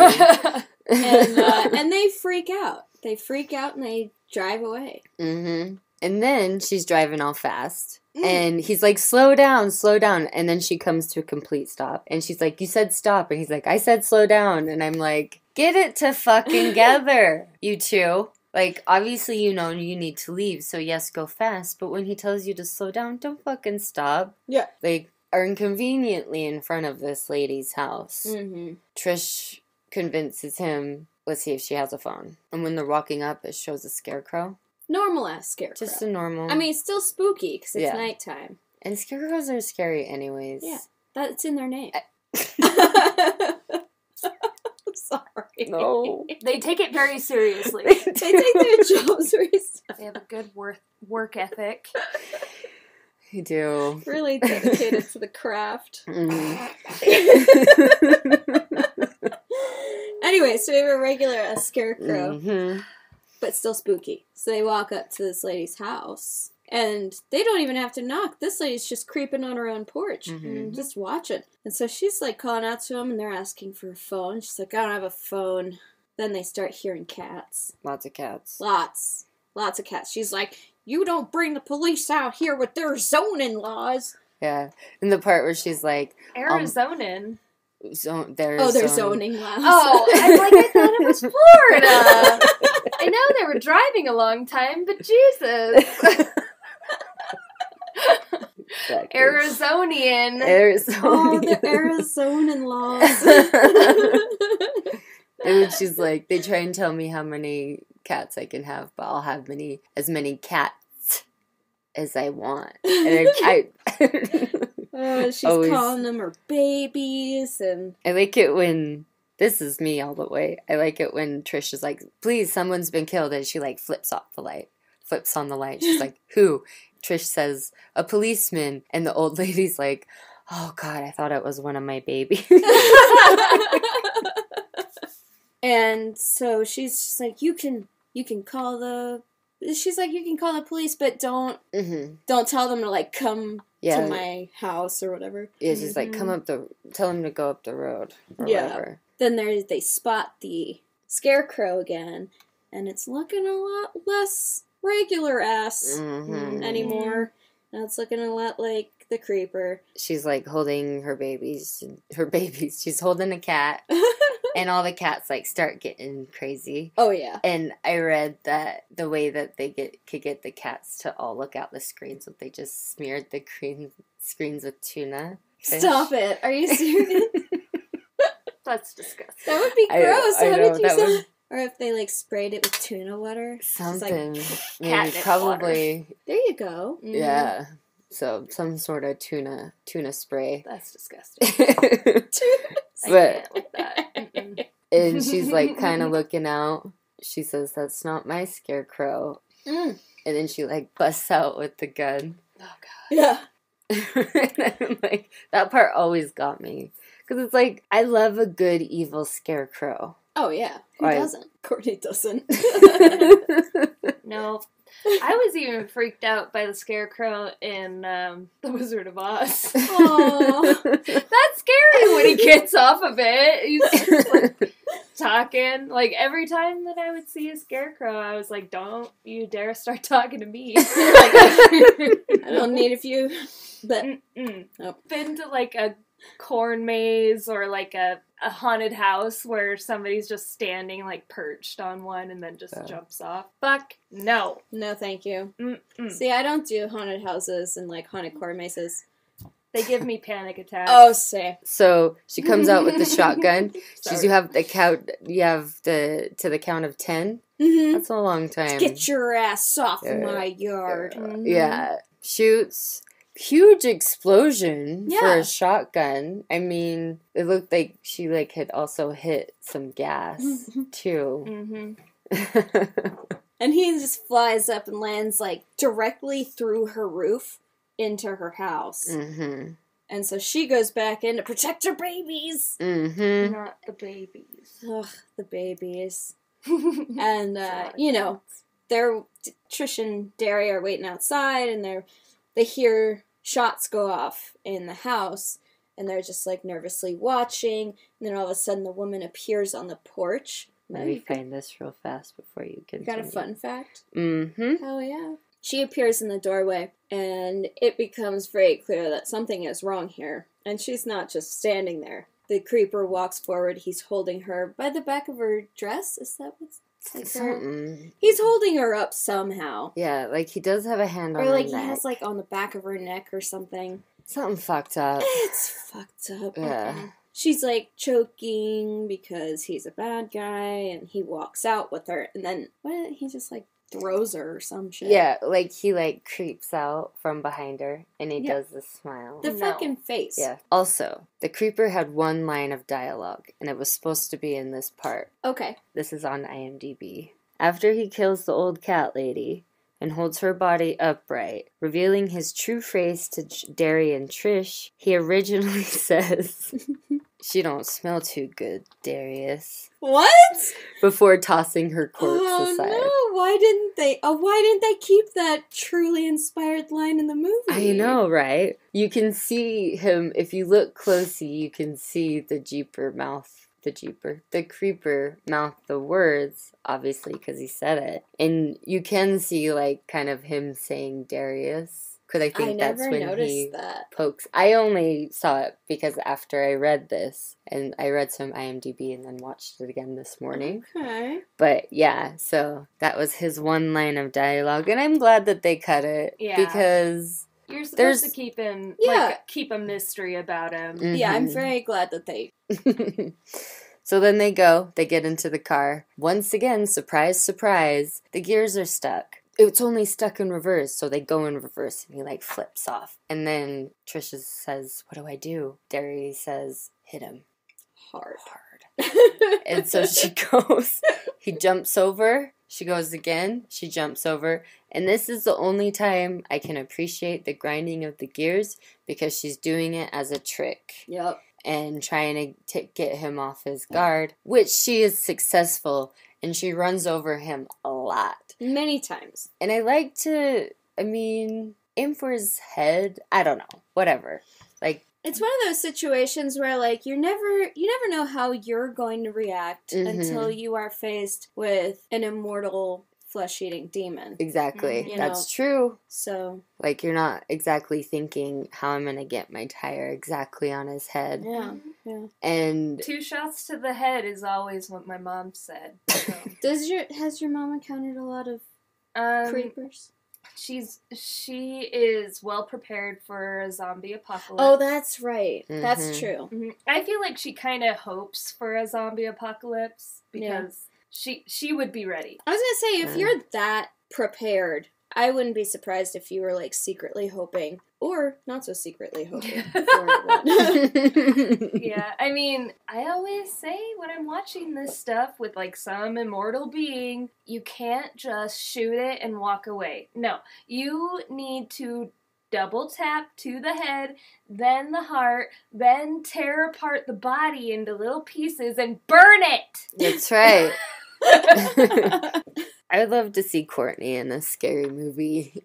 And they freak out. They freak out and they drive away. Mm-hmm. And then she's driving all fast. And he's like, slow down, slow down. And then she comes to a complete stop. And she's like, you said stop. And he's like, I said slow down. And I'm like, get it to fucking together, you two. Like, obviously you know you need to leave. So yes, go fast. But when he tells you to slow down, don't fucking stop. Yeah. Like, are inconveniently in front of this lady's house. Mm-hmm. Trish convinces him, let's see if she has a phone. And when they're walking up, it shows a scarecrow. Normal ass scarecrow. Just a normal. I mean, it's still spooky because it's Yeah. nighttime. And scarecrows are scary anyways. Yeah. That's in their name. I'm sorry. No. They take it very seriously. They take their jobs very They have a good work ethic. You do. really dedicated to the craft. Mhm. Anyway, so we have a regular scarecrow, Mhm. but still spooky. So they walk up to this lady's house, and they don't even have to knock. This lady's just creeping on her own porch, Mhm. just watching. And so she's like calling out to them, and they're asking for a phone. She's like, I don't have a phone. Then they start hearing cats. Lots of cats. Lots of cats. She's like, you don't bring the police out here with their zoning laws. Yeah. And the part where she's like, Arizonan. They're zoning laws. Oh, I thought it was Florida. I know they were driving a long time, but Jesus. Exactly. Arizonian. Oh, the Arizona. Arizonan laws. And then she's like, they try and tell me how many cats I can have, but I'll have as many cats as I want. And She's always- calling them her babies, and I like it when, this is me all the way, I like it when Trish is like, please, someone's been killed, and she like flips on the light. She's like, who? Trish says, a policeman, and the old lady's like, oh God, I thought it was one of my babies. and so she's just like, you can call the. She's like, you can call the police, but don't tell them to like come to my house or whatever. Yeah, she's like, tell him to go up the road or Yeah. whatever. Then they spot the scarecrow again, and it's looking a lot less regular ass Mhm. anymore. Now it's looking a lot like the creeper. She's like holding her babies. She's holding a cat, and all the cats like start getting crazy. Oh yeah. And I read that the way that they could get the cats to all look out the screens, if they just smeared the screens with tuna fish. Stop it. Are you serious? That's disgusting. That would be I gross. know, How did you that say? was- Or if they like sprayed it with tuna water. It's like, Something. Maybe catnip probably. there you go. Yeah. So some sort of tuna spray. That's disgusting. But I can't with that. Mm-mm. and she's like kind of looking out. She says, "That's not my scarecrow." Mm. And then she like busts out with the gun. Oh God. Yeah. And I'm like, that part always got me, because it's like, I love a good evil scarecrow. Oh yeah. Who Right. doesn't? Courtney doesn't. No. I was even freaked out by the scarecrow in The Wizard of Oz. Aww. That's scary when he gets off of it. He's just, like, talking. Like, every time that I would see a scarecrow, I was like, don't you dare start talking to me. I don't need a few, but Nope. Been to, like, a corn maze or, like, a haunted house where somebody's just standing, like, perched on one and then just jumps off. Fuck no. no, thank you. Mm-mm. See, I don't do haunted houses and like haunted corn mazes. They give me panic attacks. Oh, say. So she comes out with the shotgun. Sorry. You have the count. You have to the count of 10. Mm-hmm. That's a long time. Get your ass off my yard. Mhm. Yeah, shoots. Huge explosion for Yeah. a shotgun. I mean, it looked like she had also hit some gas too. Mhm. And he just flies up and lands, directly through her roof into her house. Mm-hmm. And so she goes back in to protect her babies. Mm-hmm. Not the babies. Ugh, the babies. And, Trish and Derry are waiting outside, and they hear shots go off in the house, and they're just, nervously watching, and then all of a sudden the woman appears on the porch. Let me find this real fast before you You continue. got a fun fact? Mm-hmm. Oh, yeah. She appears in the doorway, and it becomes very clear that something is wrong here. And she's not just standing there. The creeper walks forward. He's holding her by the back of her dress. Is that what's her? Something. He's holding her up somehow. Yeah, he does have a hand on Or her he neck. has on the back of her neck or something. Something fucked up. It's fucked up. Yeah. She's choking because he's a bad guy, and he walks out with her, and then he just throws her or some shit. Yeah, he creeps out from behind her and he Yeah. does the smile. The No. fucking face. Yeah. Also, the creeper had one line of dialogue and it was supposed to be in this part. Okay. This is on IMDb. After he kills the old cat lady and holds her body upright, revealing his true face to Derry and Trish, he originally says, "She don't smell too good, Darius," What? before tossing her corpse Oh aside. no! Why didn't they keep that truly inspired line in the movie? I know, right? You can see him, if you look closely, you can see the creeper mouth the words, obviously, because he said it. And you can see, kind of him saying Darius, because I think that's never when noticed he that. pokes. I only saw it because after I read this, and I read some IMDb and then watched it again this morning. Okay. But yeah, so that was his one line of dialogue, and I'm glad that they cut it, Yeah. because... You're supposed There's- to keep him, Yeah. keep a mystery about him. Yeah, I'm Mhm. very glad that they. So then they get into the car. Once again, surprise, surprise, the gears are stuck. It's only stuck in reverse, so they go in reverse and he flips off. And then Trisha says, "What do I do?" Derry says, "Hit him Hard. hard." And so she goes, he jumps over, she goes again, she jumps over. And this is the only time I can appreciate the grinding of the gears because she's doing it as a trick. Yep. And trying to get him off his guard, which she is successful, and she runs over him a lot. Many times. And I like to, aim for his head. I don't know. Whatever. It's one of those situations where you never know how you're going to react Mhm. until you are faced with an immortal flesh-eating demon. exactly. You That's know. true. So, You're not exactly thinking how I'm going to get my tire exactly on his head. yeah. And 2 shots to the head is always what my mom said. So. Has your mom encountered a lot of creepers? She is well prepared for a zombie apocalypse. Oh, that's right. That's Mhm. true. Mhm. I feel like she kind of hopes for a zombie apocalypse because she would be ready. I was gonna say, if Yeah. you're that prepared, I wouldn't be surprised if you were secretly hoping, or not so secretly hoping, for one. Yeah, I always say when I'm watching this stuff with some immortal being, you can't just shoot it and walk away. No, you need to double tap to the head, then the heart, then tear apart the body into little pieces and burn it! That's right. I would love to see Courtney in a scary movie.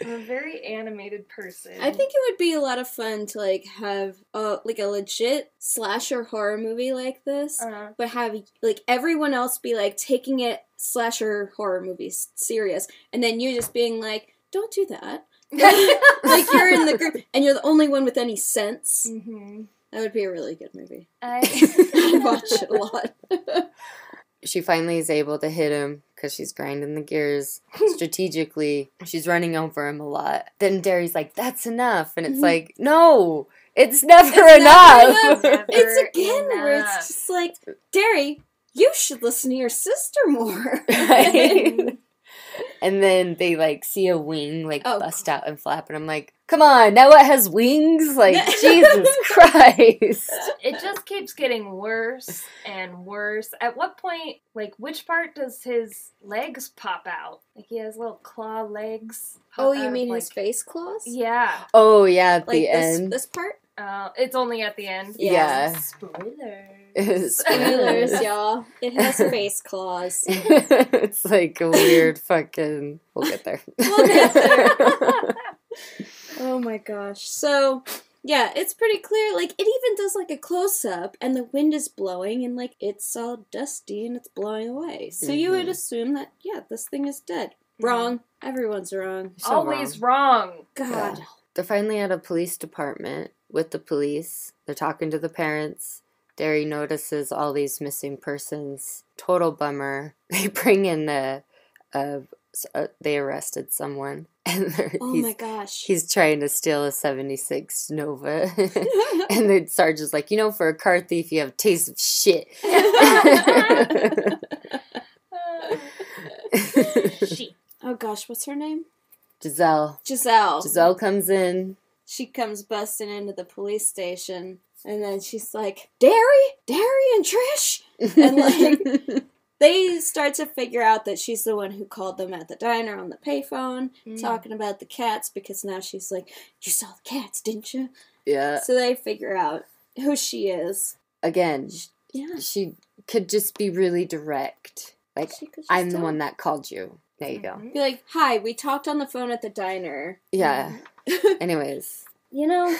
I'm a very animated person. I think it would be a lot of fun to have a legit slasher horror movie like this, but have everyone else be taking it slasher horror movies serious, and then you just being don't do that. You're in the group and you're the only one with any sense. Mm-hmm. That would be a really good movie. I I'd watch it a lot. she finally is able to hit him because she's grinding the gears strategically. She's running over him a lot. Then Derry's like, that's enough. And it's like, no, it's never enough. It's again where it's just like, Derry, you should listen to your sister more. Right? And then they, like, see a wing, like, bust out and flap. And I'm like, come on, now it has wings? Like, Jesus Christ. It just keeps getting worse and worse. At what point, like, which part does his legs pop out? Like, he has little claw legs. Oh, you mean his face claws? Yeah. Oh, yeah, at Like the end. this part? It's only at the end. Yeah. Spoilers. Spoilers, y'all. It has face claws. It's like a weird fucking... We'll get there. We'll get there. Oh my gosh. So, yeah, it's pretty clear. Like, it even does, like, a close-up, and the wind is blowing, and, like, it's all dusty, and it's blowing away. So you would assume that, yeah, this thing is dead. Wrong. Everyone's wrong. So Always wrong. God. Yeah. They're finally at a police department with the police. They're talking to the parents. Derry notices all these missing persons. Total bummer. They bring in they arrested someone. And Oh my gosh. He's trying to steal a 76 Nova. And the sergeant's like, for a car thief, you have a taste of shit. Oh gosh, what's her name? Giselle. Giselle Comes in. She comes busting into the police station, and then she's like, Derry and Trish? And, like, they start to figure out that she's the one who called them at the diner on the payphone, talking about the cats, because now she's like, you saw the cats, didn't you? Yeah. So they figure out who she is. Again, Yeah. she could just be really direct. Like, I'm the one that called you. There you go. Be like, hi, we talked on the phone at the diner. Yeah. Anyways. The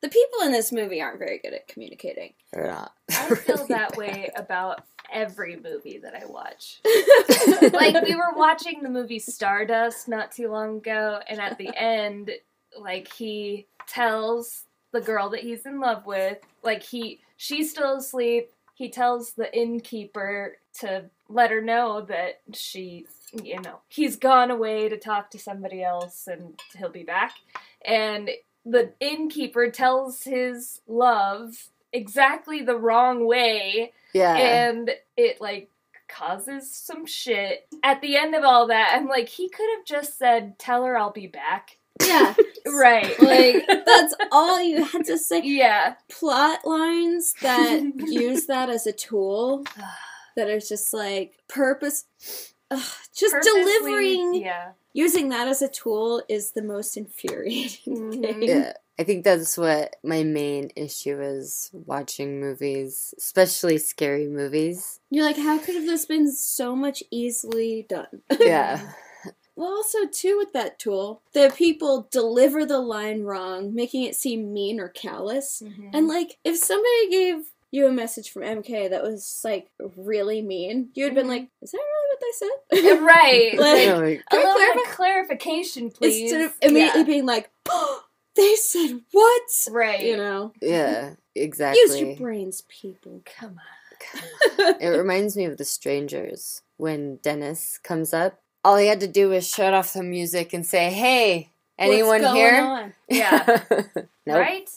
people in this movie aren't very good at communicating. They're not. I feel that way about every movie that I watch. Like, we were watching the movie Stardust not too long ago, and at the end, like, he tells the girl that he's in love with, like, she's still asleep, he tells the innkeeper to let her know that he's gone away to talk to somebody else and he'll be back. And the innkeeper tells his love exactly the wrong way. Yeah. And it, like, causes some shit. At the end of all that, I'm like, he could have just said, tell her I'll be back. Yeah. Right. Like, that's all you had to say. Yeah. Plot lines that use that as a tool that are just like delivering. Yeah. Using that as a tool is the most infuriating thing. Yeah. I think that's what my main issue is watching movies, especially scary movies. You're like, how could have this been so much easily done? Yeah. Well, also, too, with that tool, the people deliver the line wrong, making it seem mean or callous. Mm-hmm. And, like, if somebody gave you a message from MK that was, like, really mean, you would have been like, is that really what they said? Right. Like, a little bit of clarification, please. Instead of immediately being like, oh, they said what? Right. Yeah, exactly. Use your brains, people. Come on. It reminds me of The Strangers. When Dennis comes up, all he had to do was shut off the music and say, hey, anyone What's going here? on? Yeah. Nope. Right?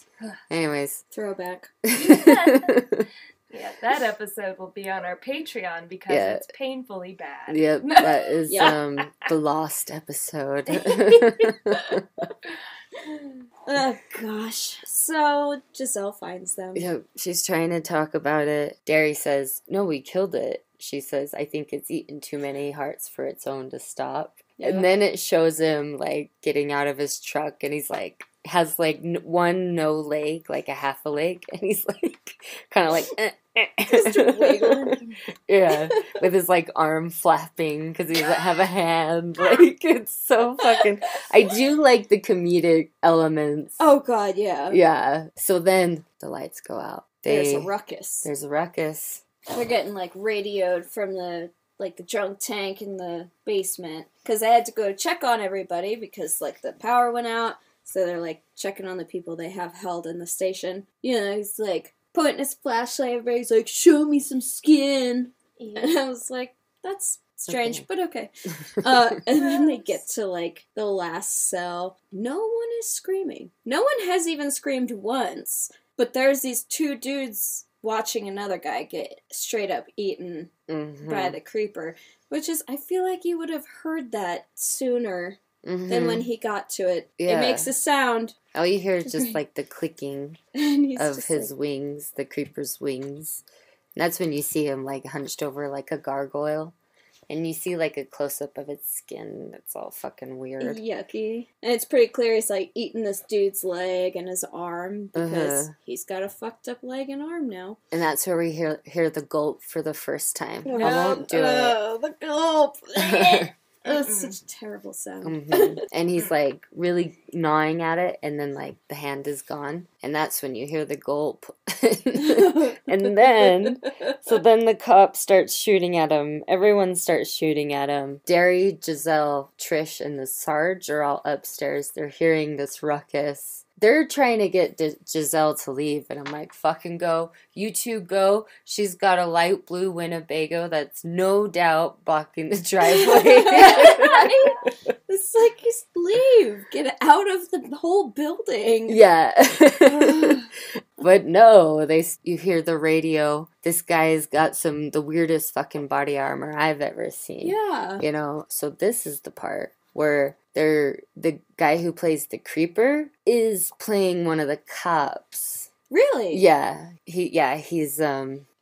Anyways. Throwback. Yeah, that episode will be on our Patreon because it's painfully bad. Yep, that is the lost episode. Oh, gosh. So, Giselle finds them. Yep, she's trying to talk about it. Derry says, no, we killed it. She says, I think it's eaten too many hearts for its own to stop. Yeah. And then it shows him, like, getting out of his truck, and he's, like, has, like, one no leg, like a half a leg, and he's, like, kind of like, Just wiggling. Yeah, with his, like, arm flapping, because he doesn't have a hand. Like, it's so fucking... I do like the comedic elements. Oh, God, yeah. Yeah. So then the lights go out. There's a ruckus. There's a ruckus. They're getting, like, radioed from the drunk tank in the basement. Because they had to go check on everybody because, like, the power went out. So they're, like, checking on the people they have held in the station. He's, like, pointing his flashlight. Everybody's like, show me some skin. And I was like, that's strange, Okay. but okay. And then they get to, like, the last cell. No one is screaming. No one has even screamed once. But there's these two dudes watching another guy get straight up eaten Mhm. by the creeper. Which is, I feel like you would have heard that sooner Mhm. than when he got to it. Yeah. It makes a sound. All you hear is just like the clicking And he's of just his like, wings, the creeper's wings. And that's when you see him like hunched over like a gargoyle. And you see like a close up of its skin. It's all fucking weird. yucky. And it's pretty clear he's like eating this dude's leg and his arm because he's got a fucked up leg and arm now. And that's where we hear the gulp for the first time. I Oh, won't do it. Oh, the gulp. Oh, it's such a terrible sound. Mhm. And he's like really gnawing at it, and then like the hand is gone, and that's when you hear the gulp. And then, so then the cop starts shooting at him. Everyone starts shooting at him. Derry, Giselle, Trish, and the Sarge are all upstairs. They're hearing this ruckus. They're trying to get Giselle to leave, and I'm like, fucking go. You two go. She's got a light blue Winnebago that's no doubt blocking the driveway. It's like, just leave. Get out of the whole building. Yeah. But no, you hear the radio. This guy's got the weirdest fucking body armor I've ever seen. Yeah. You know, so this is the part where the guy who plays the creeper is playing one of the cops. Really? Yeah. He's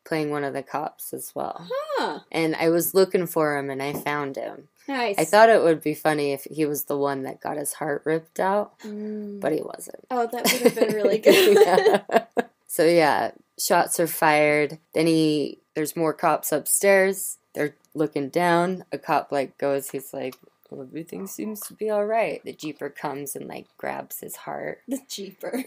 playing one of the cops as well. Huh. And I was looking for him and I found him. Nice. I thought it would be funny if he was the one that got his heart ripped out, Mm. but he wasn't. Oh, that would have been really good. Yeah. So yeah, shots are fired. Then there's more cops upstairs. They're looking down. A cop he's like, well, everything seems to be all right. The Jeeper comes and like grabs his heart. The Jeeper.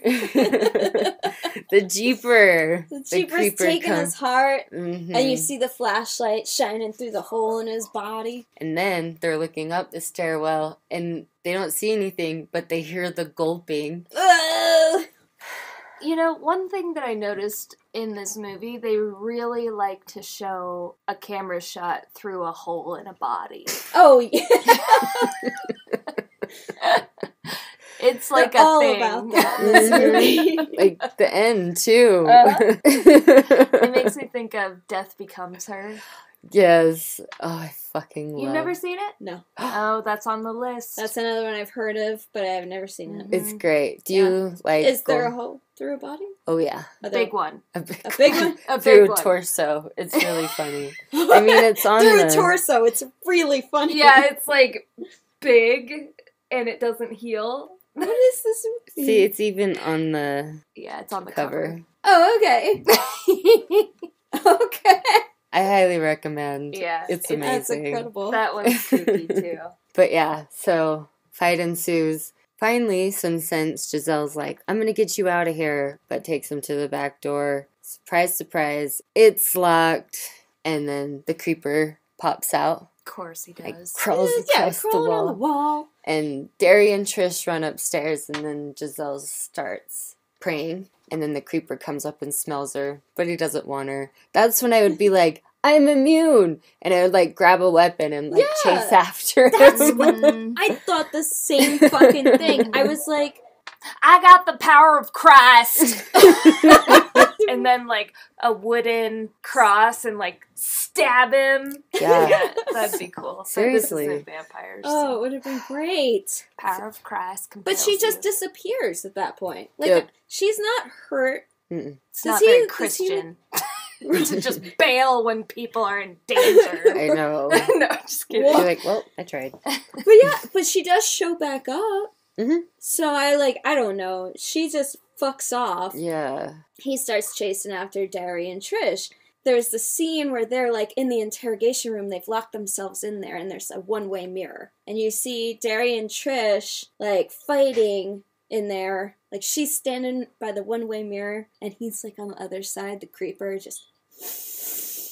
The Jeeper. The Jeeper's taking his heart, and you see the flashlight shining through the hole in his body. And then they're looking up the stairwell, and they don't see anything, but they hear the gulping. Ugh. You know, one thing that I noticed in this movie, they really like to show a camera shot through a hole in a body. Oh, yeah. It's like They're a all thing. about that in this movie. Like the end, too. It makes me think of Death Becomes Her. Yes. Oh, I fucking love You've never seen it? No. Oh, that's on the list. That's another one I've heard of, but I've never seen it. It's great. Do you like... Is there a hole through a body? Oh, yeah. a big one. A big, A big one? A Through big a one. torso. It's really funny. I mean, it's on through the... a torso. It's really funny. Yeah, it's like big and it doesn't heal. What is this movie? See, it's even on the Yeah, it's on the cover. Oh, okay. Okay. I highly recommend. Yeah, It's That's amazing. incredible. That one's creepy too. But yeah, so fight ensues. Finally, some sense, Giselle's like, I'm gonna get you out of here, but takes him to the back door. Surprise, surprise, it's locked. And then the creeper pops out, Of course he like does. crawls across the crawling on the wall. wall. And Derry and Trish run upstairs, and then Giselle starts praying. And then the creeper comes up and smells her, but he doesn't want her. That's when I would be like, I'm immune! And I would like grab a weapon and like Yeah. chase after That's him. what Mm. I thought the same fucking thing. I was like, I got the power of Christ. And then like a wooden cross and like stab him. Yeah. That'd be cool. Seriously. But this isn't vampires. oh, it would have been great. Power of Christ. But she compels just you. disappears at that point. Like, Yep. she's not hurt. Mm-mm. It's Does not he- very does he- Christian. To just bail when people are in danger. I know. No, just kidding. You're like, well, I tried. But yeah, but she does show back up. Mhm. So I don't know. She just fucks off. Yeah. He starts chasing after Derry and Trish. There's the scene where they're like in the interrogation room. They've locked themselves in there, and there's a one-way mirror. And you see Derry and Trish like fighting in there. Like she's standing by the one-way mirror, and he's like on the other side, the creeper, just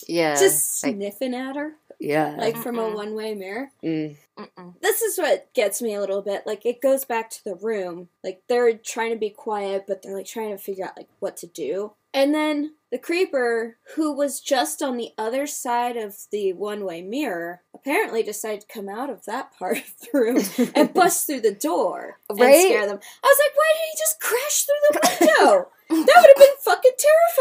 Yeah. like, sniffing at her, yeah. like from a Mm-mm. one-way mirror. Mm. Mm-mm. This is what gets me a little bit. Like, it goes back to the room. Like, they're trying to be quiet, but they're, like, trying to figure out, like, what to do. And then the creeper, who was just on the other side of the one-way mirror, apparently decided to come out of that part of the room and bust through the door and Right? scare them. I was like, why did he just crash through the window? That would have been fucking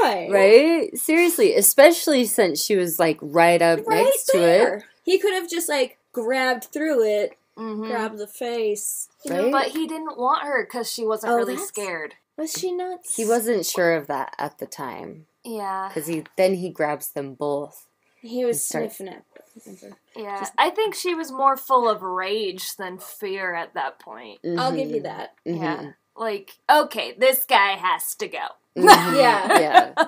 terrifying. Right? Seriously, especially since she was like right up Right next to there. it. He could have just like grabbed through it, Mhm. grabbed the face. Right? But he didn't want her because she wasn't Oh, really that's- scared. Was she nuts? He wasn't sure of that at the time. Yeah. Because he grabs them both. He was He starts- sniffing it. Yeah. I think she was more full of rage than fear at that point. I'll give you Mhm. that. Mhm. Yeah. Like, okay, this guy has to go. Mhm. Yeah. Yeah.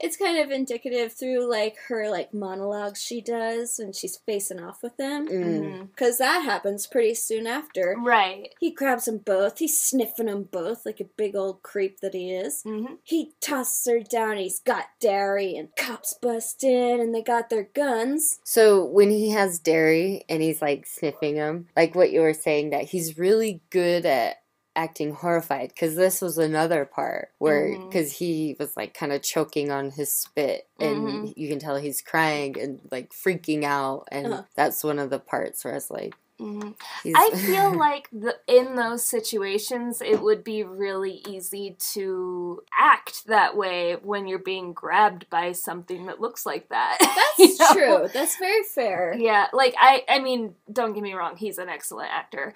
It's kind of indicative through like her like monologues she does when she's facing off with them, Mm. because that happens pretty soon after. Right. He grabs them both. He's sniffing them both like a big old creep that he is. Mm-hmm. He tosses her down. He's got Derry, and cops bust in, and they got their guns. So when he has Derry and he's like sniffing him, like what you were saying, that he's really good at acting horrified, because this was another part where Mhm. because he was like kind of choking on his spit and Mhm. you can tell he's crying and like freaking out, and Uh-huh. that's one of the parts where I was like, Mm-hmm. he's I feel like in those situations, it would be really easy to act that way when you're being grabbed by something that looks like that. That's You know? true. That's very fair. Yeah, like I mean, don't get me wrong, he's an excellent actor.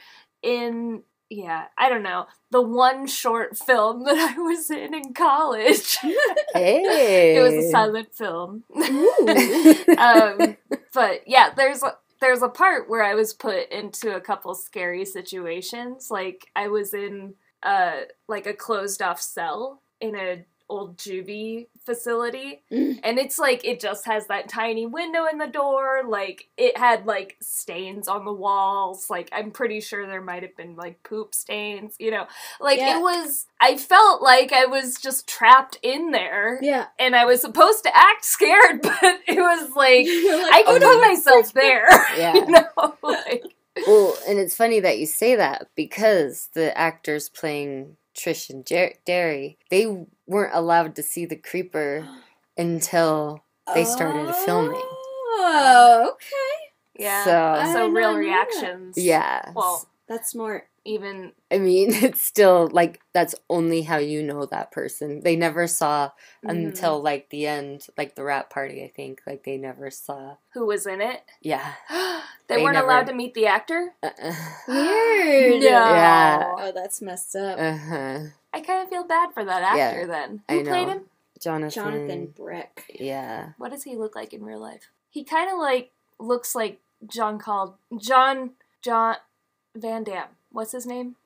I don't know, the one short film that I was in college. hey, It was a silent film. Ooh. But yeah, there's a part where I was put into a couple scary situations. Like I was in like a closed off cell in a old juvie facility, and it's like it just has that tiny window in the door. Like it had like stains on the walls. Like I'm pretty sure there might have been like poop stains, you know. Like Yeah. it was, I felt like I was just trapped in there. Yeah. And I was supposed to act scared, but it was like You're like, I could oh, put no. myself there. Yeah. You know? Like, Well, and it's funny that you say that, because the actors playing Trish and Derry, they weren't allowed to see the creeper until they started filming. Oh, okay. yeah. So- So I real didn't know reactions. Yeah. Well, That's smart. even I mean, it's still like that's only how you know that person. They never saw until like the end, like the rap party, I think. Like they never saw. who was in it. Yeah. They They weren't never- allowed to meet the actor. Weird. No. Yeah. Oh, that's messed up. Uh-huh. I kind of feel bad for that actor Yeah, then. I Who played know. him? Jonathan Brick. Yeah. What does he look like in real life? He kind of like looks like John Van Damme. What's his name?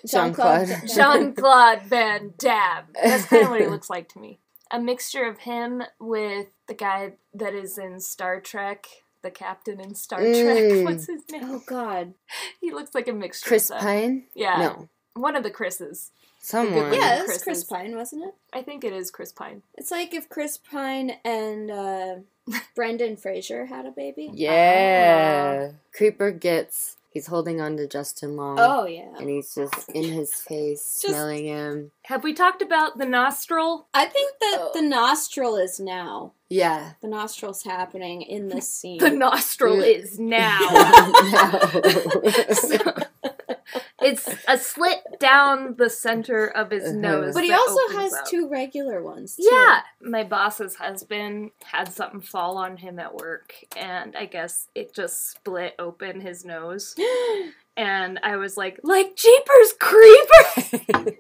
Jean-Claude. Jean-Claude Van Damme. That's kind of what he looks like to me. A mixture of him with the guy that is in Star Trek, the captain in Star Trek. Mm. What's his name? Oh, God. He looks like a mixture Chris of them. Pine? Yeah. No. One of the Chris's. Someone. good- Yeah, it's Chris's. Chris Pine, wasn't it? I think it is Chris Pine. It's like if Chris Pine and Brendan Fraser had a baby. Yeah. Creeper gets, he's holding on to Justin Long. Oh, yeah. And he's just in his face, smelling him. Have we talked about the nostril? I think that the nostril is now. Yeah. The nostril's happening in this scene. The nostril Yeah. is now. It's a slit down the center of his Uh-huh. nose. But he that also opens has up. 2 regular ones, too. Yeah, my boss's husband had something fall on him at work, and I guess it just split open his nose. And I was like Jeepers Creepers!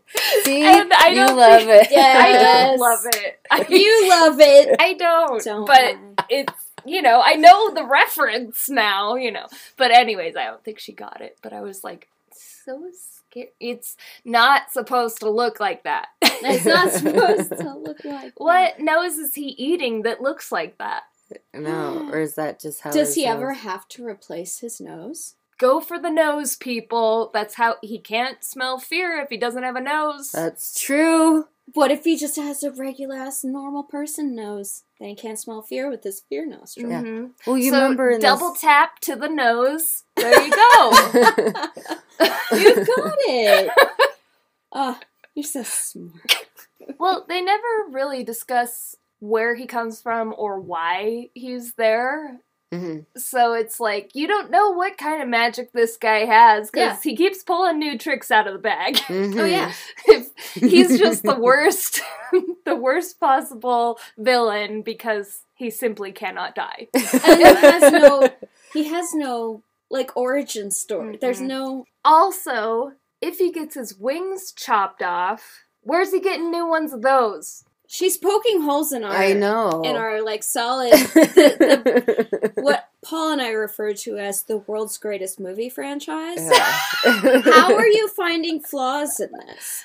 See? And I you don't love think- it. I Yes. don't love it. You love it. I don't, Don't but lie. it's, you know, I know the reference now, you know. But anyways, I don't think she got it. But I was like, so scared. It's not supposed to look like that. It's not supposed to look like What nose is he eating that looks like that? No, or is that just how Does his he nose- ever have to replace his nose? Go for the nose, people. That's how he can't smell fear if he doesn't have a nose. That's true. What if he just has a regular ass normal person nose? Then he can't smell fear with his fear nostril. Yeah. Mhm. Well, you So remember in double this... tap to the nose. There you go. You got it. Oh, you're so smart. Well, they never really discuss where he comes from or why he's there. Mm-hmm. So it's like, you don't know what kind of magic this guy has, because he keeps pulling new tricks out of the bag. Mm-hmm. Oh, yeah. He's just the worst, the worst possible villain, because he simply cannot die. And he has no, like, origin story. Mm-mm. There's no... Also, if he gets his wings chopped off, where's he getting new ones of those? She's poking holes in our... I know. In our, like, solid... what Paul and I refer to as the world's greatest movie franchise. Yeah. How are you finding flaws in this?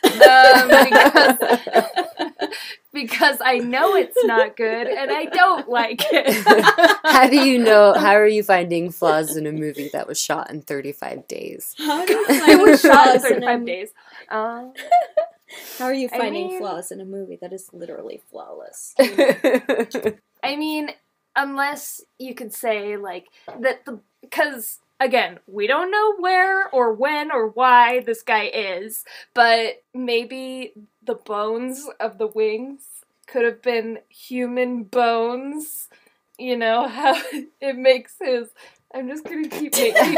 Because I know it's not good, and I don't like it. How do you know? How are you finding flaws in a movie that was shot in 35 days? How do you It find was shot in flaws in 35 a... days. How are you finding mean- flaws in a movie that is literally flawless? I mean, unless you could say, like, that the... Because, again, we don't know where or when or why this guy is, but maybe the bones of the wings could have been human bones. You know, how it makes his... I'm just gonna keep making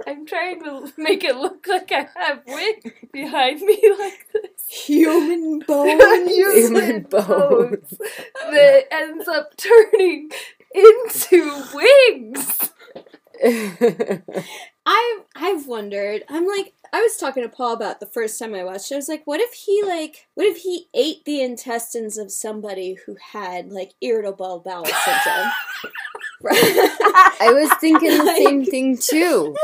I'm trying to make it look like I have wings behind me like this. Human bones? Human bones. That ends up turning into wings. I've wondered. I'm like, I was talking to Paul about the first time I watched it. I was like, what if he ate the intestines of somebody who had, like, irritable bowel syndrome? I was thinking the same thing too.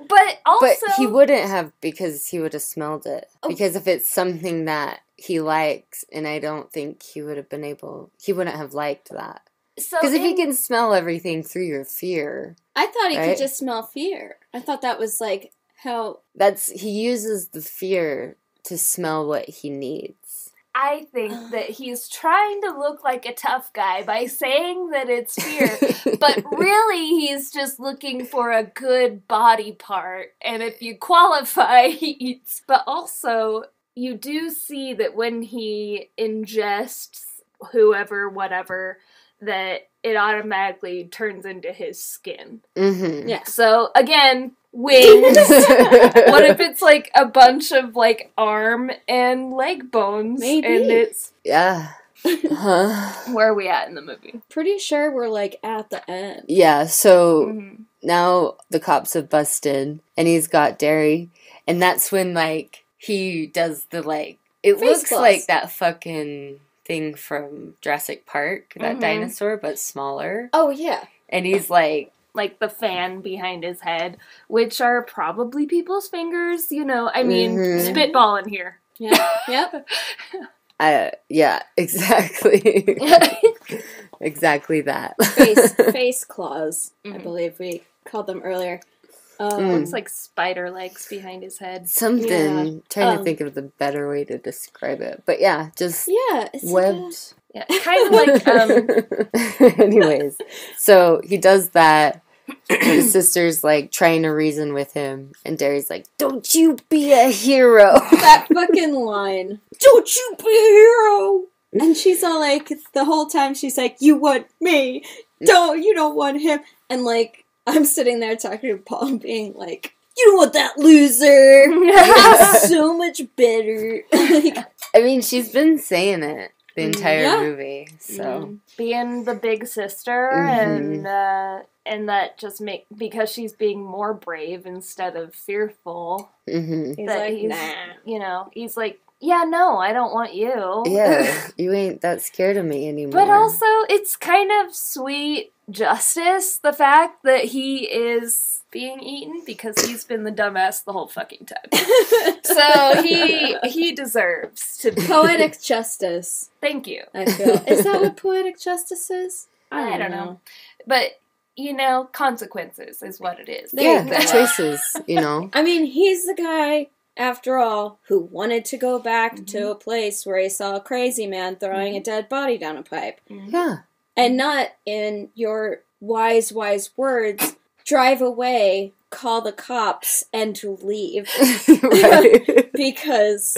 But also, But he wouldn't have, because he would have smelled it. Because if it's something that he likes, and I don't think he would have been able, he wouldn't have liked that. Because if you can smell everything through your fear, I thought he right? could just smell fear. I thought that was, like, how... he uses the fear to smell what he needs. I think that he's trying to look like a tough guy by saying that it's fear, but really he's just looking for a good body part, and if you qualify, he eats. But also, you do see that when he ingests whoever, whatever, that it automatically turns into his skin. Mm-hmm. Yeah. So, again, wings. What if it's, like, a bunch of, like, arm and leg bones? Maybe. And it's... Yeah. Huh? Where are we at in the movie? Pretty sure we're, like, at the end. Yeah, so Mm-hmm. now the cops have busted, and he's got Derry, and that's when, like, he does the, like, it Face looks gloss. like that fucking thing from Jurassic Park, that Mhm. dinosaur, but smaller. Oh, yeah. And he's like, Like the fan behind his head, which are probably people's fingers, you know. I mean, Mhm. spitballing here. Yeah. Yep. yeah, exactly. Exactly that. Face claws, I Mhm. believe we called them earlier. Looks like spider legs behind his head. Something. Yeah. Trying to think of the better way to describe it. But yeah, just Yeah. It's webbed. Yeah, kind of like, Anyways, so he does that. His sister's like trying to reason with him, and Derry's like, "Don't you be a hero." that fucking line. Don't you be a hero. And she's all like, the whole time she's like, you want me. You don't want him. And like, I'm sitting there talking to Paul and being like, you don't want that loser. He's so much better. Like, I mean, she's been saying it the entire Yeah. movie, so being the big sister, Mhm. and that just because she's being more brave instead of fearful. hmm he's that like, he's, nah. you know, he's like, yeah, no, I don't want you. yeah, you ain't that scared of me anymore. But also, it's kind of sweet justice, the fact that he is being eaten, because he's been the dumbass the whole fucking time. So he deserves to be. Poetic justice, Thank you. I feel. Is that what poetic justice is? I don't know. But, you know, consequences is what it is. There yeah, you go. choices, you know. I mean, he's the guy, after all, who wanted to go back Mm-hmm. to a place where he saw a crazy man throwing a dead body down a pipe. Yeah. And not, in your wise words, drive away call the cops and to leave. Right. Because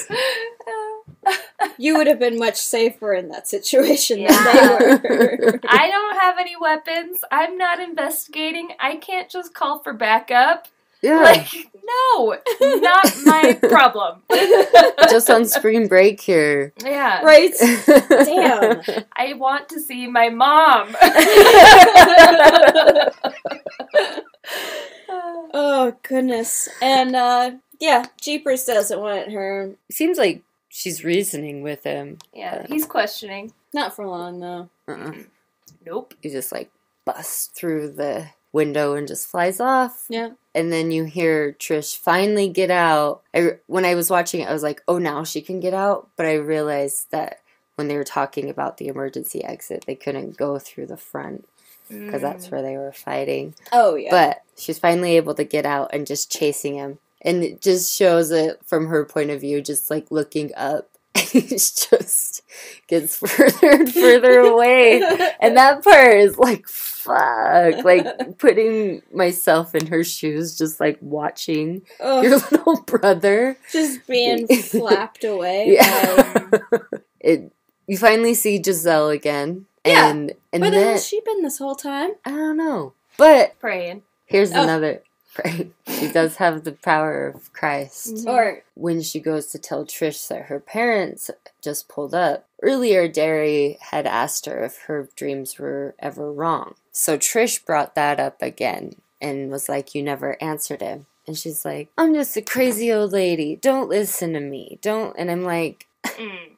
you would have been much safer in that situation than Yeah. they were. I don't have any weapons. I'm not investigating. I can't just call for backup. Yeah. Like, no, not my problem. Just on spring break here. Yeah. Right? Damn. I want to see my mom. Oh, goodness. And, yeah, Jeepers doesn't want her. Seems like she's reasoning with him. Yeah, he's questioning. Not for long, though. Nope. He just like busts through the window and just flies off. Yeah. And then you hear Trish finally get out. When I was watching it, I was like, oh, now she can get out. But I realized that when they were talking about the emergency exit, they couldn't go through the front because that's where they were fighting. Oh, yeah. But she's finally able to get out and just chasing him. And it just shows it from her point of view, just like looking up. He just gets further and further away. And that part is like, fuck. Like putting myself in her shoes, just like watching Ugh, your little brother. just being flapped away. Yeah. You finally see Giselle again. Yeah. And Where the hell then, has she been this whole time? I don't know. But Praying. here's Oh. another. Right. She does have the power of Christ. Mhm. Or, When she goes to tell Trish that her parents just pulled up, earlier Derry had asked her if her dreams were ever wrong. So Trish brought that up again and was like, you never answered him. And she's like, I'm just a crazy old lady. Don't listen to me. Don't. And I'm like, Mm.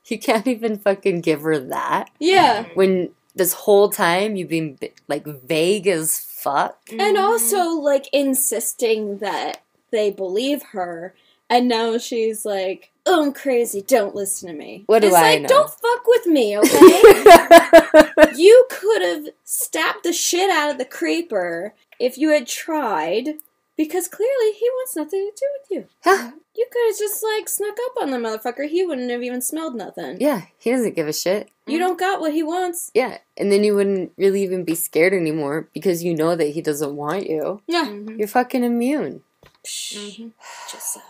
you can't even fucking give her that. yeah. When this whole time you've been like vague as fuck. And also, like, insisting that they believe her. And now she's like, oh, I'm crazy. Don't listen to me. What do it's I like, know? don't fuck with me, okay? You could have stabbed the shit out of the creeper if you had tried. Because clearly he wants nothing to do with you. Huh. You could have just, like, snuck up on the motherfucker. He wouldn't have even smelled nothing. Yeah, he doesn't give a shit. You don't got what he wants. Yeah, and then you wouldn't really even be scared anymore because you know that he doesn't want you. Yeah. Mhm. You're fucking immune. Mhm. Just so.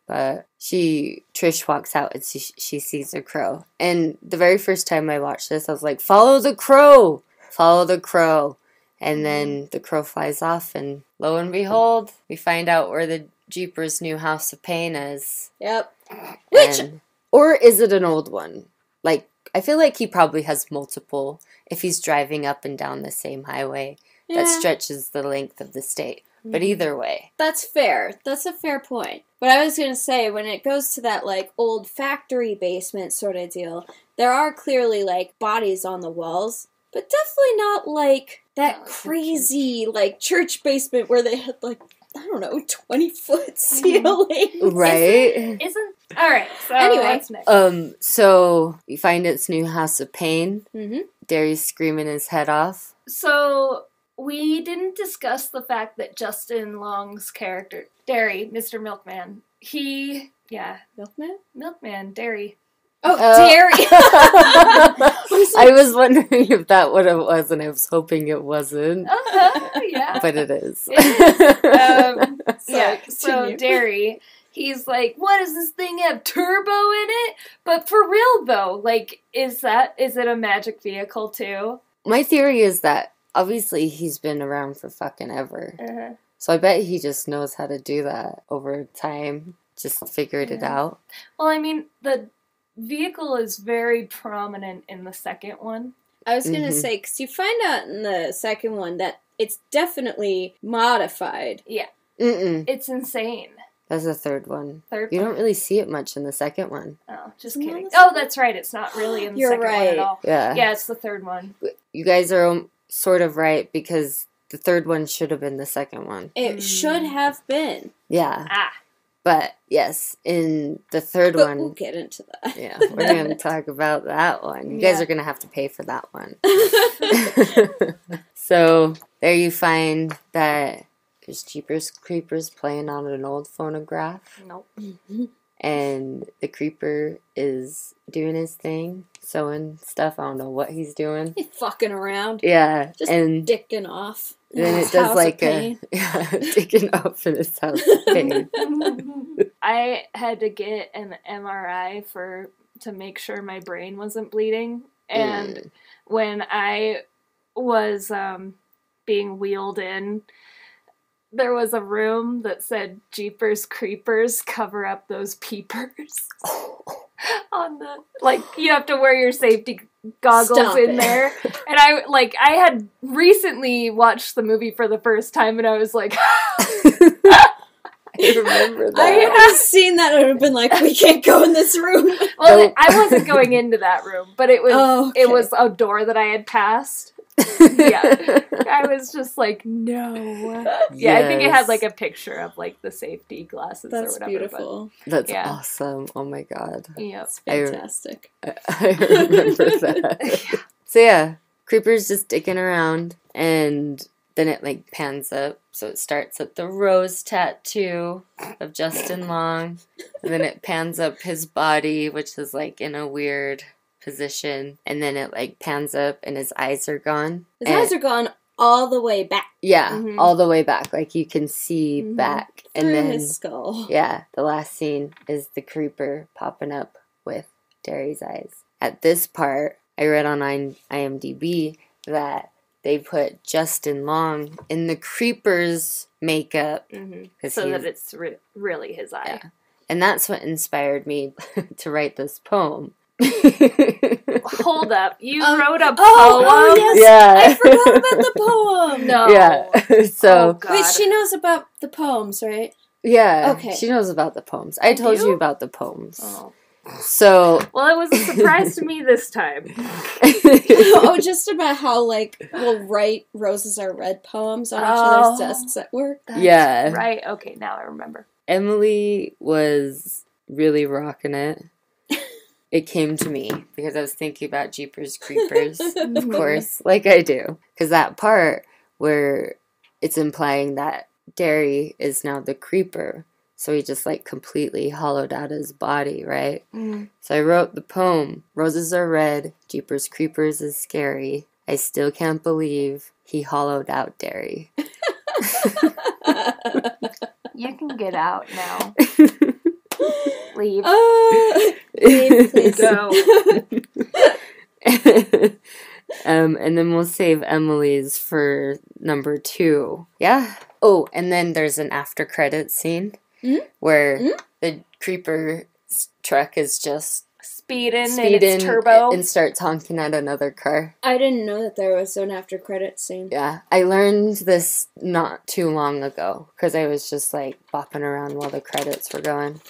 But Trish walks out and she sees a crow. And the very first time I watched this, I was like, follow the crow! Follow the crow. And then the crow flies off, and lo and behold, we find out where the Jeepers' new house of pain is. Yep. Which, Or is it an old one? Like, I feel like he probably has multiple if he's driving up and down the same highway that yeah, stretches the length of the state. But either way. that's fair. That's a fair point. But I was going to say, when it goes to that, like, old factory basement sort of deal, there are clearly, like, bodies on the walls. But definitely not, like, that Not crazy, like, church basement where they had, like, I don't know, 20-foot ceilings. Right? Isn't alright, so Anyway. what's next? So you find its new house of pain. Mm-hmm. Derry's screaming his head off. So we didn't discuss the fact that Justin Long's character, Derry, Mr. Milkman, Milkman, Derry. Oh, Oh. Derry! I was wondering if that what it was, and I was hoping it wasn't. Yeah. But it is. Yeah, so continue. Derry, he's like, what does this thing have, turbo in it? But for real though, like, is it a magic vehicle too? My theory is that obviously he's been around for fucking ever. Uh-huh. So I bet he just knows how to do that over time. Just figured it Yeah. out. Well, I mean, the vehicle is very prominent in the second one. I was going to Mhm. say, because you find out in the second one that it's definitely modified. Mm-mm. It's insane. That's the third one. Third You one. don't really see it much in the second one. Oh, just Isn't that kidding. the Oh, second? that's right. It's not really in the You're second one right. at all. Yeah. Yeah, it's the third one. You guys are sort of right because the third one should have been the second one. It Mm. should have been. Yeah. Ah. But yes, in the third But one, we'll get into that. yeah, we're going to talk about that one. You guys Yeah. are going to have to pay for that one. So there you find that there's Jeepers Creepers playing on an old phonograph, Nope. and the creeper is doing his thing, sewing stuff. I don't know what he's doing. He's fucking around. Yeah, Just and dicking off. then it His does house like of a pain. taken off in his house of pain. I had to get an MRI to make sure my brain wasn't bleeding, and when I was being wheeled in, there was a room that said "Jeepers Creepers, cover up those peepers." On the, like, you have to wear your safety goggles Stop in it. there, and I had recently watched the movie for the first time, and I was like, I remember that. I had seen that and I've been like, we can't go in this room. well, Nope. I wasn't going into that room, but it was Oh, okay. it was a door that I had passed. Yeah. I was just like, no. Yeah, I think it had Yes. like a picture of like the safety glasses or That's whatever. beautiful. That's Yeah. awesome. Oh my god. But, yep. That's fantastic. I remember that. So yeah, Creeper's just digging around, and then it like pans up. So it starts at the rose tattoo of Justin Long, and then it pans up his body, which is like in a weird position, and then it like pans up and his eyes are gone. His eyes are gone all the way back Yeah, Mhm. all the way back. Like you can see Mhm. back. through And then his skull. yeah, the last scene is the Creeper popping up with Derry's eyes. At this part, I read on IMDb that they put Justin Long in the Creeper's makeup. Mhm. 'Cause So he's- that it's really his eye. Yeah. And that's what inspired me to write this poem. Hold up, you Um, wrote a poem? oh, yes. Yeah. I forgot about the poem. No. Yeah. So, Oh, God. Wait, she knows about the poems, right? yeah. Okay. She knows about the poems. I told do? you about the poems. Oh. So, Well, it was a surprise to me this time. Oh, just about how, like, we'll write Roses Are Red poems on each Oh. other's desks at work. Yeah. Right, okay, now I remember. Emily was really rocking it. It came to me because I was thinking about Jeepers Creepers, of course, like I do. Because that part where it's implying that Derry is now the Creeper, so he just like completely hollowed out his body, right? So I wrote the poem, Roses are red, Jeepers Creepers is scary. I still can't believe he hollowed out Derry. You can get out now. Leave. Leave, please. Go. And then we'll save Emily's for number 2. Yeah. Oh, and then there's an after credit scene where the Creeper truck is just Speeding in speeding its turbo. and starts honking at another car. I didn't know that there was an after credit scene. Yeah, I learned this not too long ago because I was just like bopping around while the credits were going,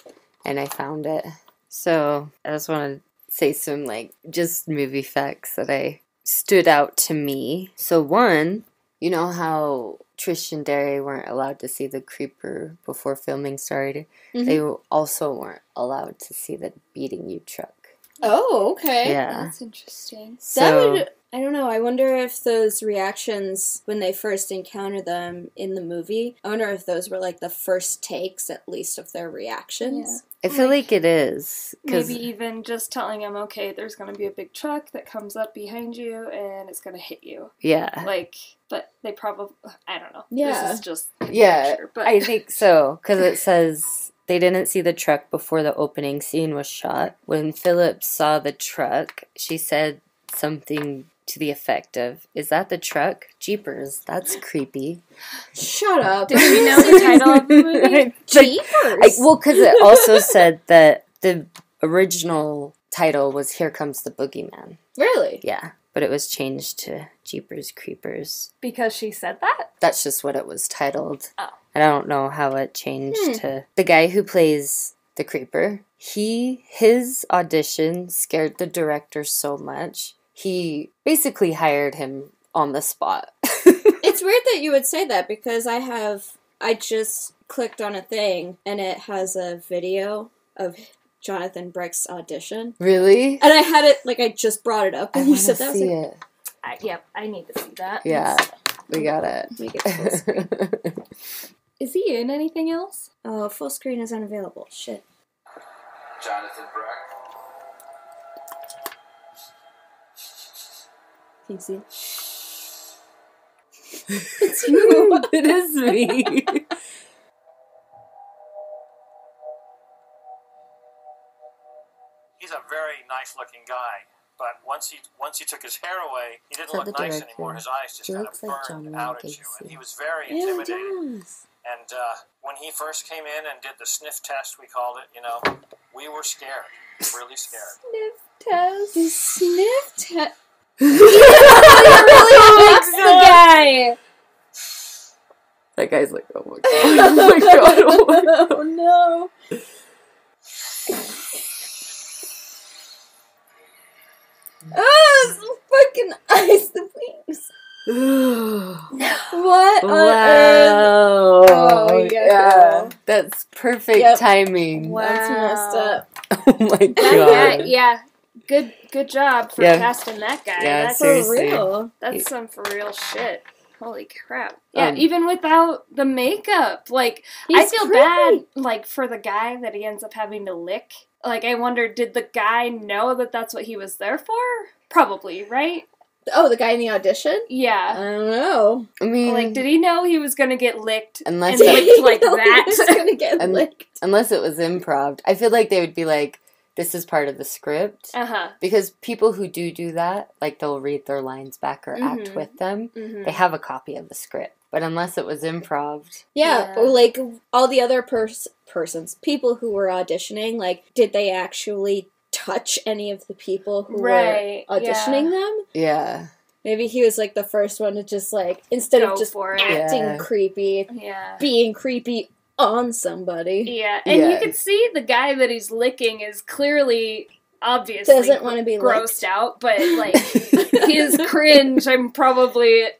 and I found it. So I just want to say some like just movie facts that I stood out to me. So one, you know how Trish and Derry weren't allowed to see the Creeper before filming started? Mhm. They also weren't allowed to see the Beating You truck. Oh, okay. Yeah. That's interesting. That So would, I don't know, I wonder if those reactions when they first encounter them in the movie, I wonder if those were like the first takes, at least, of their reactions. I feel like it is. 'Cause Maybe even just telling him, okay, there's going to be a big truck that comes up behind you and it's going to hit you. yeah. Like, but they probably, I don't know. Yeah. This is just Yeah, conjecture, but I think so. Because it says they didn't see the truck before the opening scene was shot. When Phillips saw the truck, she said something to the effect of, "Is that the truck? Jeepers, that's creepy." Shut up. Did you know the title of the movie? Jeepers! Well, because it also said that the original title was "Here Comes the Boogeyman." Really? Yeah, but it was changed to Jeepers Creepers. Because she said that? That's just what it was titled. Oh. And I don't know how it changed to the guy who plays the Creeper. His audition scared the director so much. He basically hired him on the spot. It's weird that you would say that because I just clicked on a thing and it has a video of Jonathan Brick's audition. Really? And I had it, like, I just brought it up I and you want to said that. I was see like, it. Yep, I need to see that. Yeah, we got it. make it full screen. Is he in anything else? Oh, full screen is unavailable. Shit. Jonathan Breck. Can you see It's you. It is me. He's a very nice-looking guy, but once he took his hair away, he didn't Is that look the nice director? anymore. His eyes just He kind looks of like burned John out Wayne at you, and Gacy. he was very Yeah, it intimidating. does. And when he first came in and did the sniff test, we called it, we were scared, really scared. Sniff test. The sniff test. He really likes the guy. That guy's like, oh my god, oh my god, oh my god. Oh no. Oh, it's fucking eyes, the wings. What on earth? Wow. Oh, yeah. That's perfect Yep. timing. Wow. That's messed up. Oh my god. That guy, yeah. Good job for Yeah. casting that guy. Yeah, That's For seriously. real. That's some for real shit. Holy crap. Yeah, Um, even without the makeup. Like, I He's feel creepy. bad, like, for the guy that he ends up having to lick. Like, I wonder, did the guy know that that's what he was there for? Probably, right? Oh, the guy in the audition? I Yeah. don't know. I mean, Like, did he know he was gonna get licked Unless and it- licked like He's that? gonna get Un- licked. unless it was improv, I feel like they would be like, this is part of the script. Uh-huh. Because people who do that, like they'll read their lines back or act Mhm. with them, Mm-hmm. they have a copy of the script. But unless it was improv, Yeah, Yeah. or like all the other people who were auditioning, like, did they actually touch any of the people who Right, were auditioning them? yeah. Maybe he was like the first one to just like, instead Go of just for it. acting Yeah. creepy, Yeah. being creepy on somebody. Yeah, and you Yeah. can see the guy that he's licking is clearly, obviously, Doesn't want to be grossed licked. out, but like his cringe,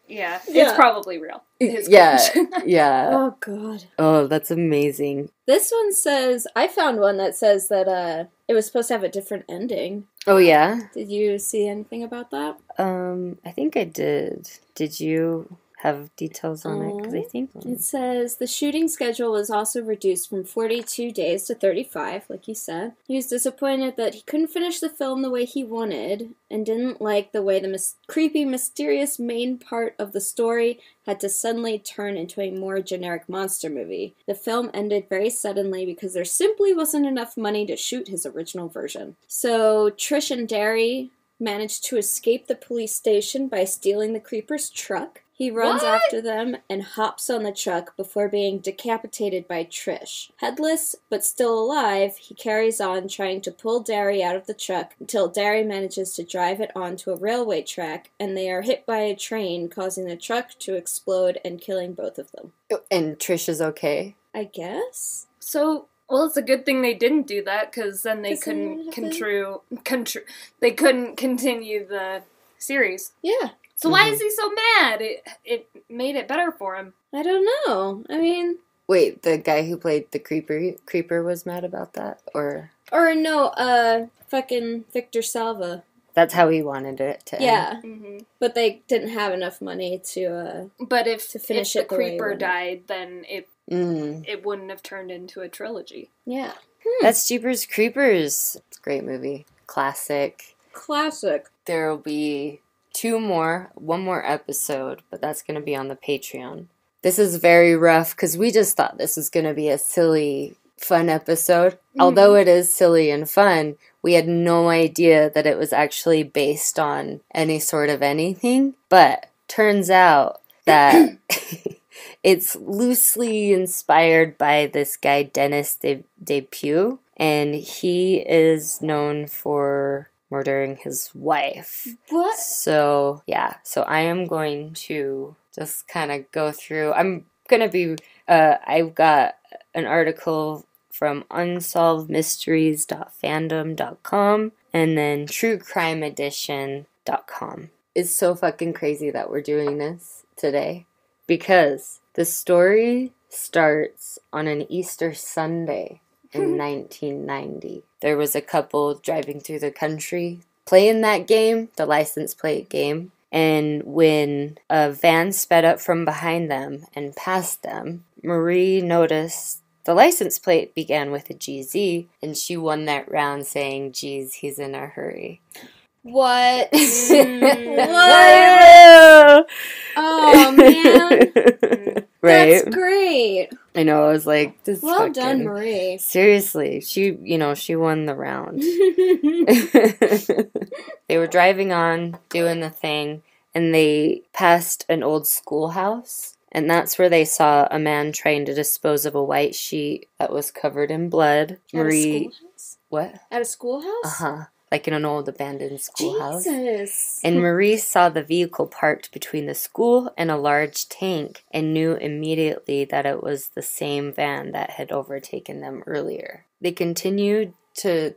it's probably real. His Yeah. cringe. Yeah. Oh god. Oh, that's amazing. This one says, I found one that says that it was supposed to have a different ending. Oh, yeah? Did you see anything about that? I think I did. Did you have details on it? Because I think... It says the shooting schedule was also reduced from 42 days to 35, like you said. He was disappointed that he couldn't finish the film the way he wanted and didn't like the way the creepy, mysterious main part of the story had to suddenly turn into a more generic monster movie. The film ended very suddenly because there simply wasn't enough money to shoot his original version. So Trish and Derry managed to escape the police station by stealing the creeper's truck. He runs What? after them and hops on the truck before being decapitated by Trish. Headless, but still alive, he carries on trying to pull Derry out of the truck until Derry manages to drive it onto a railway track, and they are hit by a train, causing the truck to explode and killing both of them. And Trish is okay? I guess? So, well, it's a good thing they didn't do that, because then they 'Cause then couldn't it they couldn't continue the series. Yeah. So why is he so mad? It made it better for him. I don't know. I mean... Wait, the guy who played the creeper was mad about that? Or... Or no, fucking Victor Salva. That's how he wanted it to end? Yeah. Mm-hmm. But they didn't have enough money to, But if To finish if it the the way he creeper wanted. died, then Mm. it wouldn't have turned into a trilogy. yeah. That's Jeepers Creepers. It's a great movie. Classic. Classic. There will be one more episode, but that's going to be on the Patreon. This is very rough because we just thought this was going to be a silly, fun episode. Although it is silly and fun, we had no idea that it was actually based on any sort of anything. But turns out that it's loosely inspired by this guy, Dennis Depew, and he is known for murdering his wife. What? So, yeah. So I am going to just kind of go through. I'm going to be, I've got an article from unsolvedmysteries.fandom.com and then truecrimeedition.com. It's so fucking crazy that we're doing this today because the story starts on an Easter Sunday in 1990. There was a couple driving through the country playing that game, the license plate game, and when a van sped up from behind them and passed them, Marie noticed the license plate began with a GZ, and she won that round saying, "Geez, he's in a hurry." What? What? Oh, man. Right? That's great. I know, I was like, this Well done, fucking- Marie. Seriously, she won the round. They were driving on, doing the thing, and they passed an old schoolhouse. And that's where they saw a man trying to dispose of a white sheet that was covered in blood. At a schoolhouse? What? At a schoolhouse? Uh-huh. Like in an old abandoned schoolhouse. Jesus. And Marie saw the vehicle parked between the school and a large tank and knew immediately that it was the same van that had overtaken them earlier. They continued they're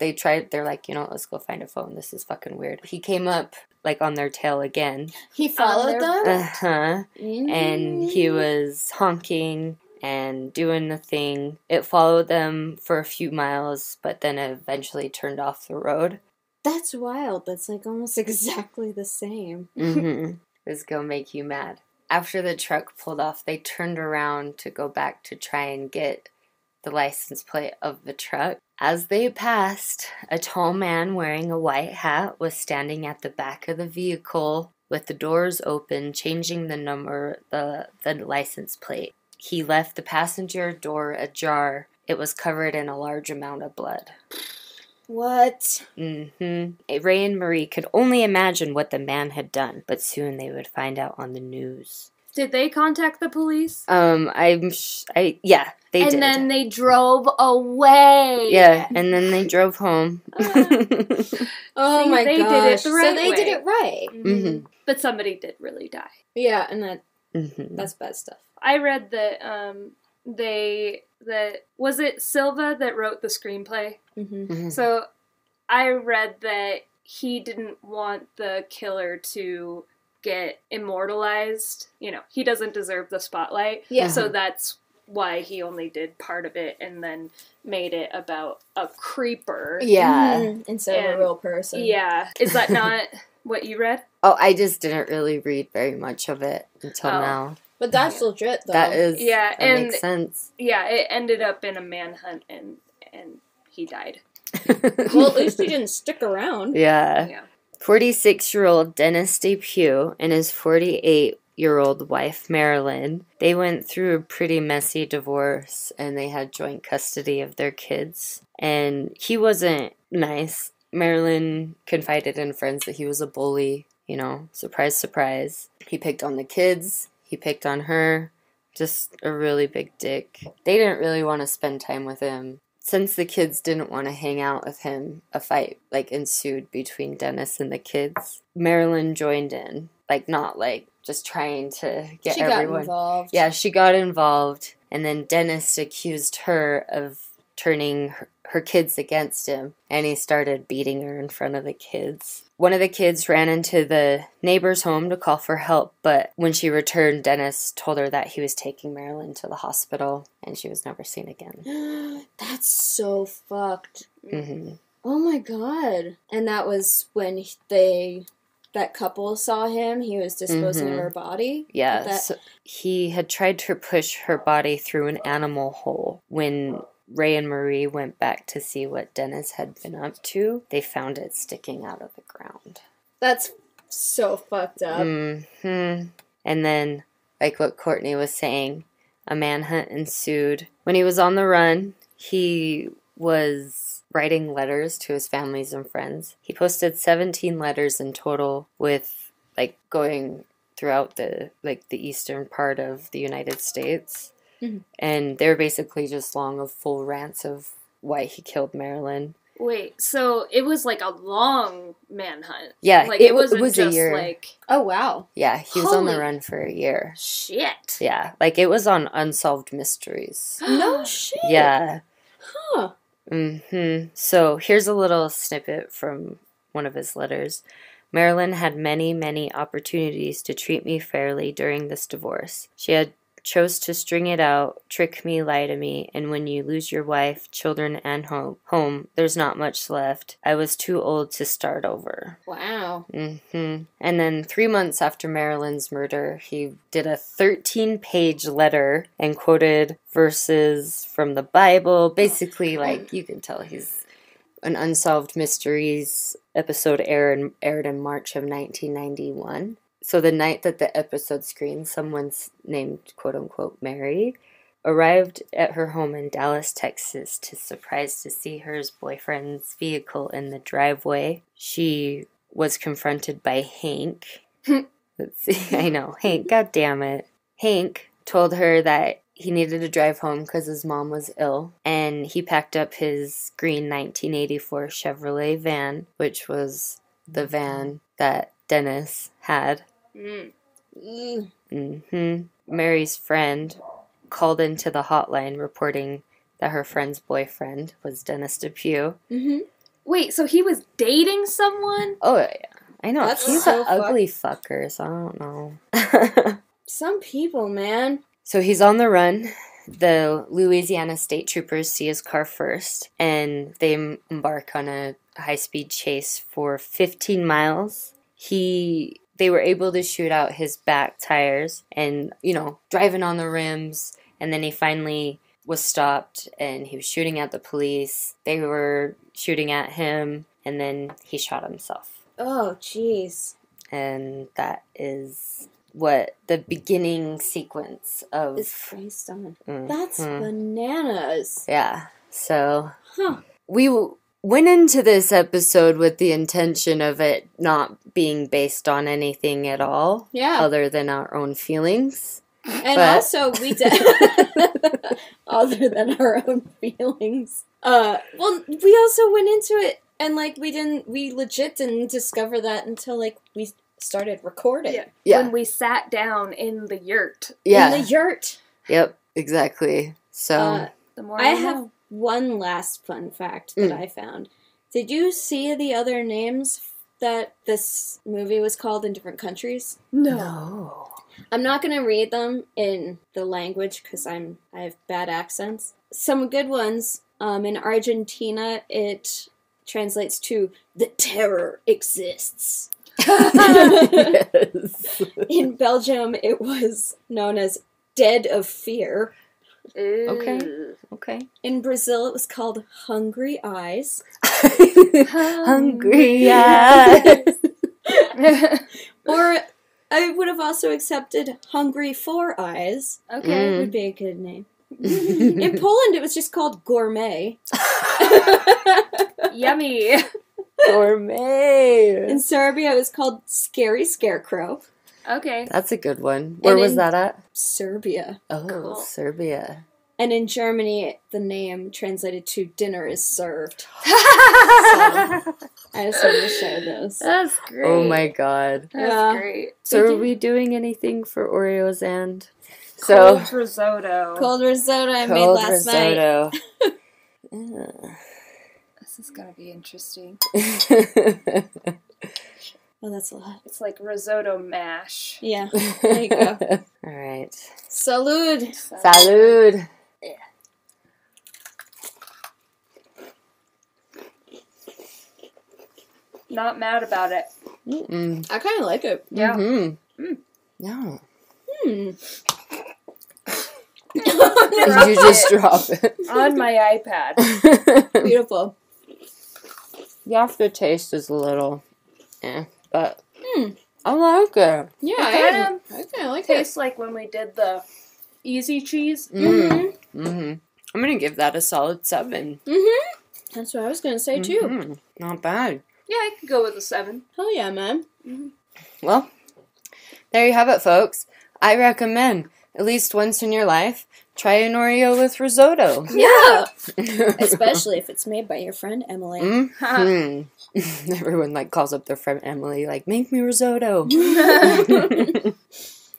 like, let's go find a phone. This is fucking weird. He came up like on their tail again. He followed them? Uh-huh. And he was honking and doing the thing. It followed them for a few miles, but then eventually turned off the road. That's wild. That's like almost exactly the same. Mm-hmm. It's gonna make you mad. After the truck pulled off, they turned around to go back to try and get the license plate of the truck. As they passed, a tall man wearing a white hat was standing at the back of the vehicle with the doors open, changing the number, the license plate. He left the passenger door ajar. It was covered in a large amount of blood. What? Mm-hmm. Ray and Marie could only imagine what the man had done, but soon they would find out on the news. Did they contact the police? Yeah, they did. And then they drove away. Yeah, and then they drove home. Oh See, my they gosh. did it the right So they did way. it right. Mm-hmm. But somebody did really die. Yeah, and Mm-hmm. that's bad stuff. I read that was it Silva that wrote the screenplay? Mm-hmm. Mm-hmm. So I read that he didn't want the killer to get immortalized. He doesn't deserve the spotlight. Yeah. So that's why he only did part of it and then made it about a creeper. Yeah. Instead of a And- real person. Yeah. Is that not what you read? Oh, I just didn't really read very much of it until Oh. now. But that's legit, though. That is, Yeah, that and- makes sense. Yeah, it ended up in a manhunt and he died. Well, at least he didn't stick around. Yeah. Yeah. 46-year-old Dennis DePue and his 48-year-old wife, Marilyn, they went through a pretty messy divorce and they had joint custody of their kids. And he wasn't nice. Marilyn confided in friends that he was a bully. Surprise, surprise. He picked on the kids. He picked on her. Just a really big dick. They didn't really want to spend time with him. Since the kids didn't want to hang out with him, a fight ensued between Dennis and the kids. Marilyn joined in, not just trying to get She everyone. got involved. Yeah, she got involved, and then Dennis accused her of turning her kids against him, and he started beating her in front of the kids. One of the kids ran into the neighbor's home to call for help, but when she returned, Dennis told her that he was taking Marilyn to the hospital, and she was never seen again. That's so fucked. Mm-hmm. Oh my god. And that was when that couple saw him. He was disposing of her body. Yeah, That- so he had tried to push her body through an animal hole. When Ray and Marie went back to see what Dennis had been up to, they found it sticking out of the ground. That's so fucked up. Mm-hmm. And then, what Courtney was saying, a manhunt ensued. When he was on the run, he was writing letters to his families and friends. He posted 17 letters in total with, going throughout the eastern part of the United States. Mm-hmm. And they were basically just long of full rants of why he killed Marilyn. Wait, so it was a long manhunt. Yeah, it was wasn't a just year. Oh wow. Yeah, he was on the Holy run for a year. shit. Yeah, it was on Unsolved Mysteries. No shit. Yeah. Huh. Mm-hmm. So here's a little snippet from one of his letters. Marilyn had many, many opportunities to treat me fairly during this divorce. She had chose to string it out, trick me, lie to me, and when you lose your wife, children, and home, there's not much left. I was too old to start over. Wow. Mm-hmm. And then 3 months after Marilyn's murder, he did a 13-page letter and quoted verses from the Bible. Basically, you can tell he's An Unsolved Mysteries episode aired in March of 1991. So the night that the episode screened, someone's named quote-unquote Mary arrived at her home in Dallas, Texas, surprised to see her boyfriend's vehicle in the driveway. She was confronted by Hank. Let's see, I know, Hank, god damn it. Hank told her that he needed to drive home because his mom was ill, and he packed up his green 1984 Chevrolet van, which was the van that Dennis had. Mary's friend called into the hotline reporting that her friend's boyfriend was Dennis Depew. Wait, so he was dating someone? Oh, yeah. I know. That's He's so an ugly fucker, so I don't know. Some people, man. So he's on the run. The Louisiana State Troopers see his car first, and they embark on a high-speed chase for 15 miles. They were able to shoot out his back tires and, driving on the rims. And then he finally was stopped and he was shooting at the police. They were shooting at him and then he shot himself. Oh, jeez. And that is what the beginning sequence of... It's based on. Mhm. That's bananas. Yeah. So Huh. we went into this episode with the intention of it not being based on anything at all, Yeah. other than our own feelings. And But- also, we did. Other than our own feelings. Well, we also went into it, and, we legit didn't discover that until, we started recording. Yeah. Yeah. When we sat down in the yurt. Yeah. In the yurt. Yep. Exactly. So The more I you have know. one last fun fact that I found. Did you see the other names that this movie was called in different countries? no. I'm not going to read them in the language because I have bad accents. Some good ones. In Argentina, it translates to "the terror exists." Yes. In Belgium, it was known as "Dead of Fear." Okay. Okay. In Brazil, it was called "Hungry Eyes." Hungry eyes. Or I would have also accepted "Hungry Four Eyes." Okay. Would be a good name. In Poland, it was just called "Gourmet." Yummy. Gourmet. In Serbia, it was called "Scary Scarecrow." Okay. That's a good one. Where And was in- that at? Serbia. Oh, Cool. Serbia. And in Germany, the name translated to "dinner is served." I just wanted to share those. That's great. Oh my god. That's Yeah. great. So are we doing anything for Oreos and... So, Cold risotto. Cold risotto I made cold last night. risotto. This is gonna be interesting. Oh, that's a lot. It's like risotto mash. Yeah, there you go. Alright. Salud. Salud. Not mad about it. Mm. I kind of like it. Yeah. Mm-hmm. Yeah. Oh, You just drop it. On my iPad. beautiful. The aftertaste is a little, but I like it. Yeah, It I kind kind of like it. Tastes like when we did the easy cheese. Mm-hmm. I'm gonna give that a solid 7. That's what I was gonna say too. Mhm. Not bad. Yeah, I could go with a 7. Hell yeah, man. Well, there you have it, folks. I recommend, at least once in your life, try an Oreo with risotto. Yeah, especially if it's made by your friend Emily. Mhm. Everyone calls up their friend Emily, make me risotto.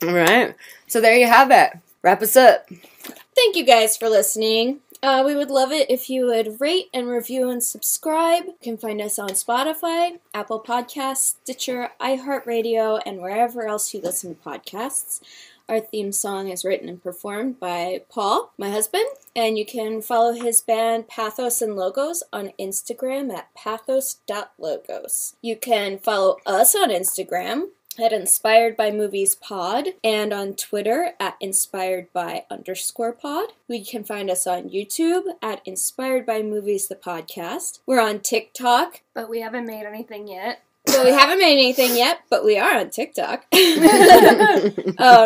All right. So there you have it. Wrap us up. Thank you guys for listening. We would love it if you would rate and review and subscribe. You can find us on Spotify, Apple Podcasts, Stitcher, iHeartRadio, and wherever else you listen to podcasts. Our theme song is written and performed by Paul, my husband, and you can follow his band Pathos and Logos on Instagram at pathos.logos. You can follow us on Instagram at Inspired by Movies Pod, and on Twitter at inspiredby_pod. We can find us on YouTube at Inspired by Movies the podcast. We're on TikTok. But we haven't made anything yet. So we haven't made anything yet, but we are on TikTok.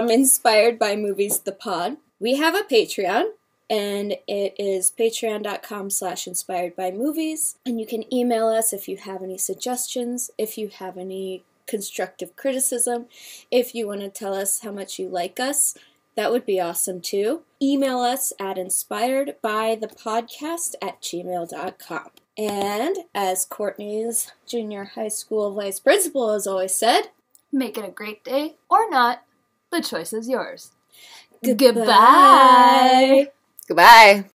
Inspired by Movies the pod. We have a Patreon, and it is patreon.com/inspiredbymovies. And you can email us if you have any suggestions, if you have any constructive criticism, if you want to tell us how much you like us. That would be awesome too. Email us at inspiredbythepodcast@gmail.com. And as Courtney's junior high school vice principal has always said, Make it a great day or not. The choice is yours. goodbye. Goodbye.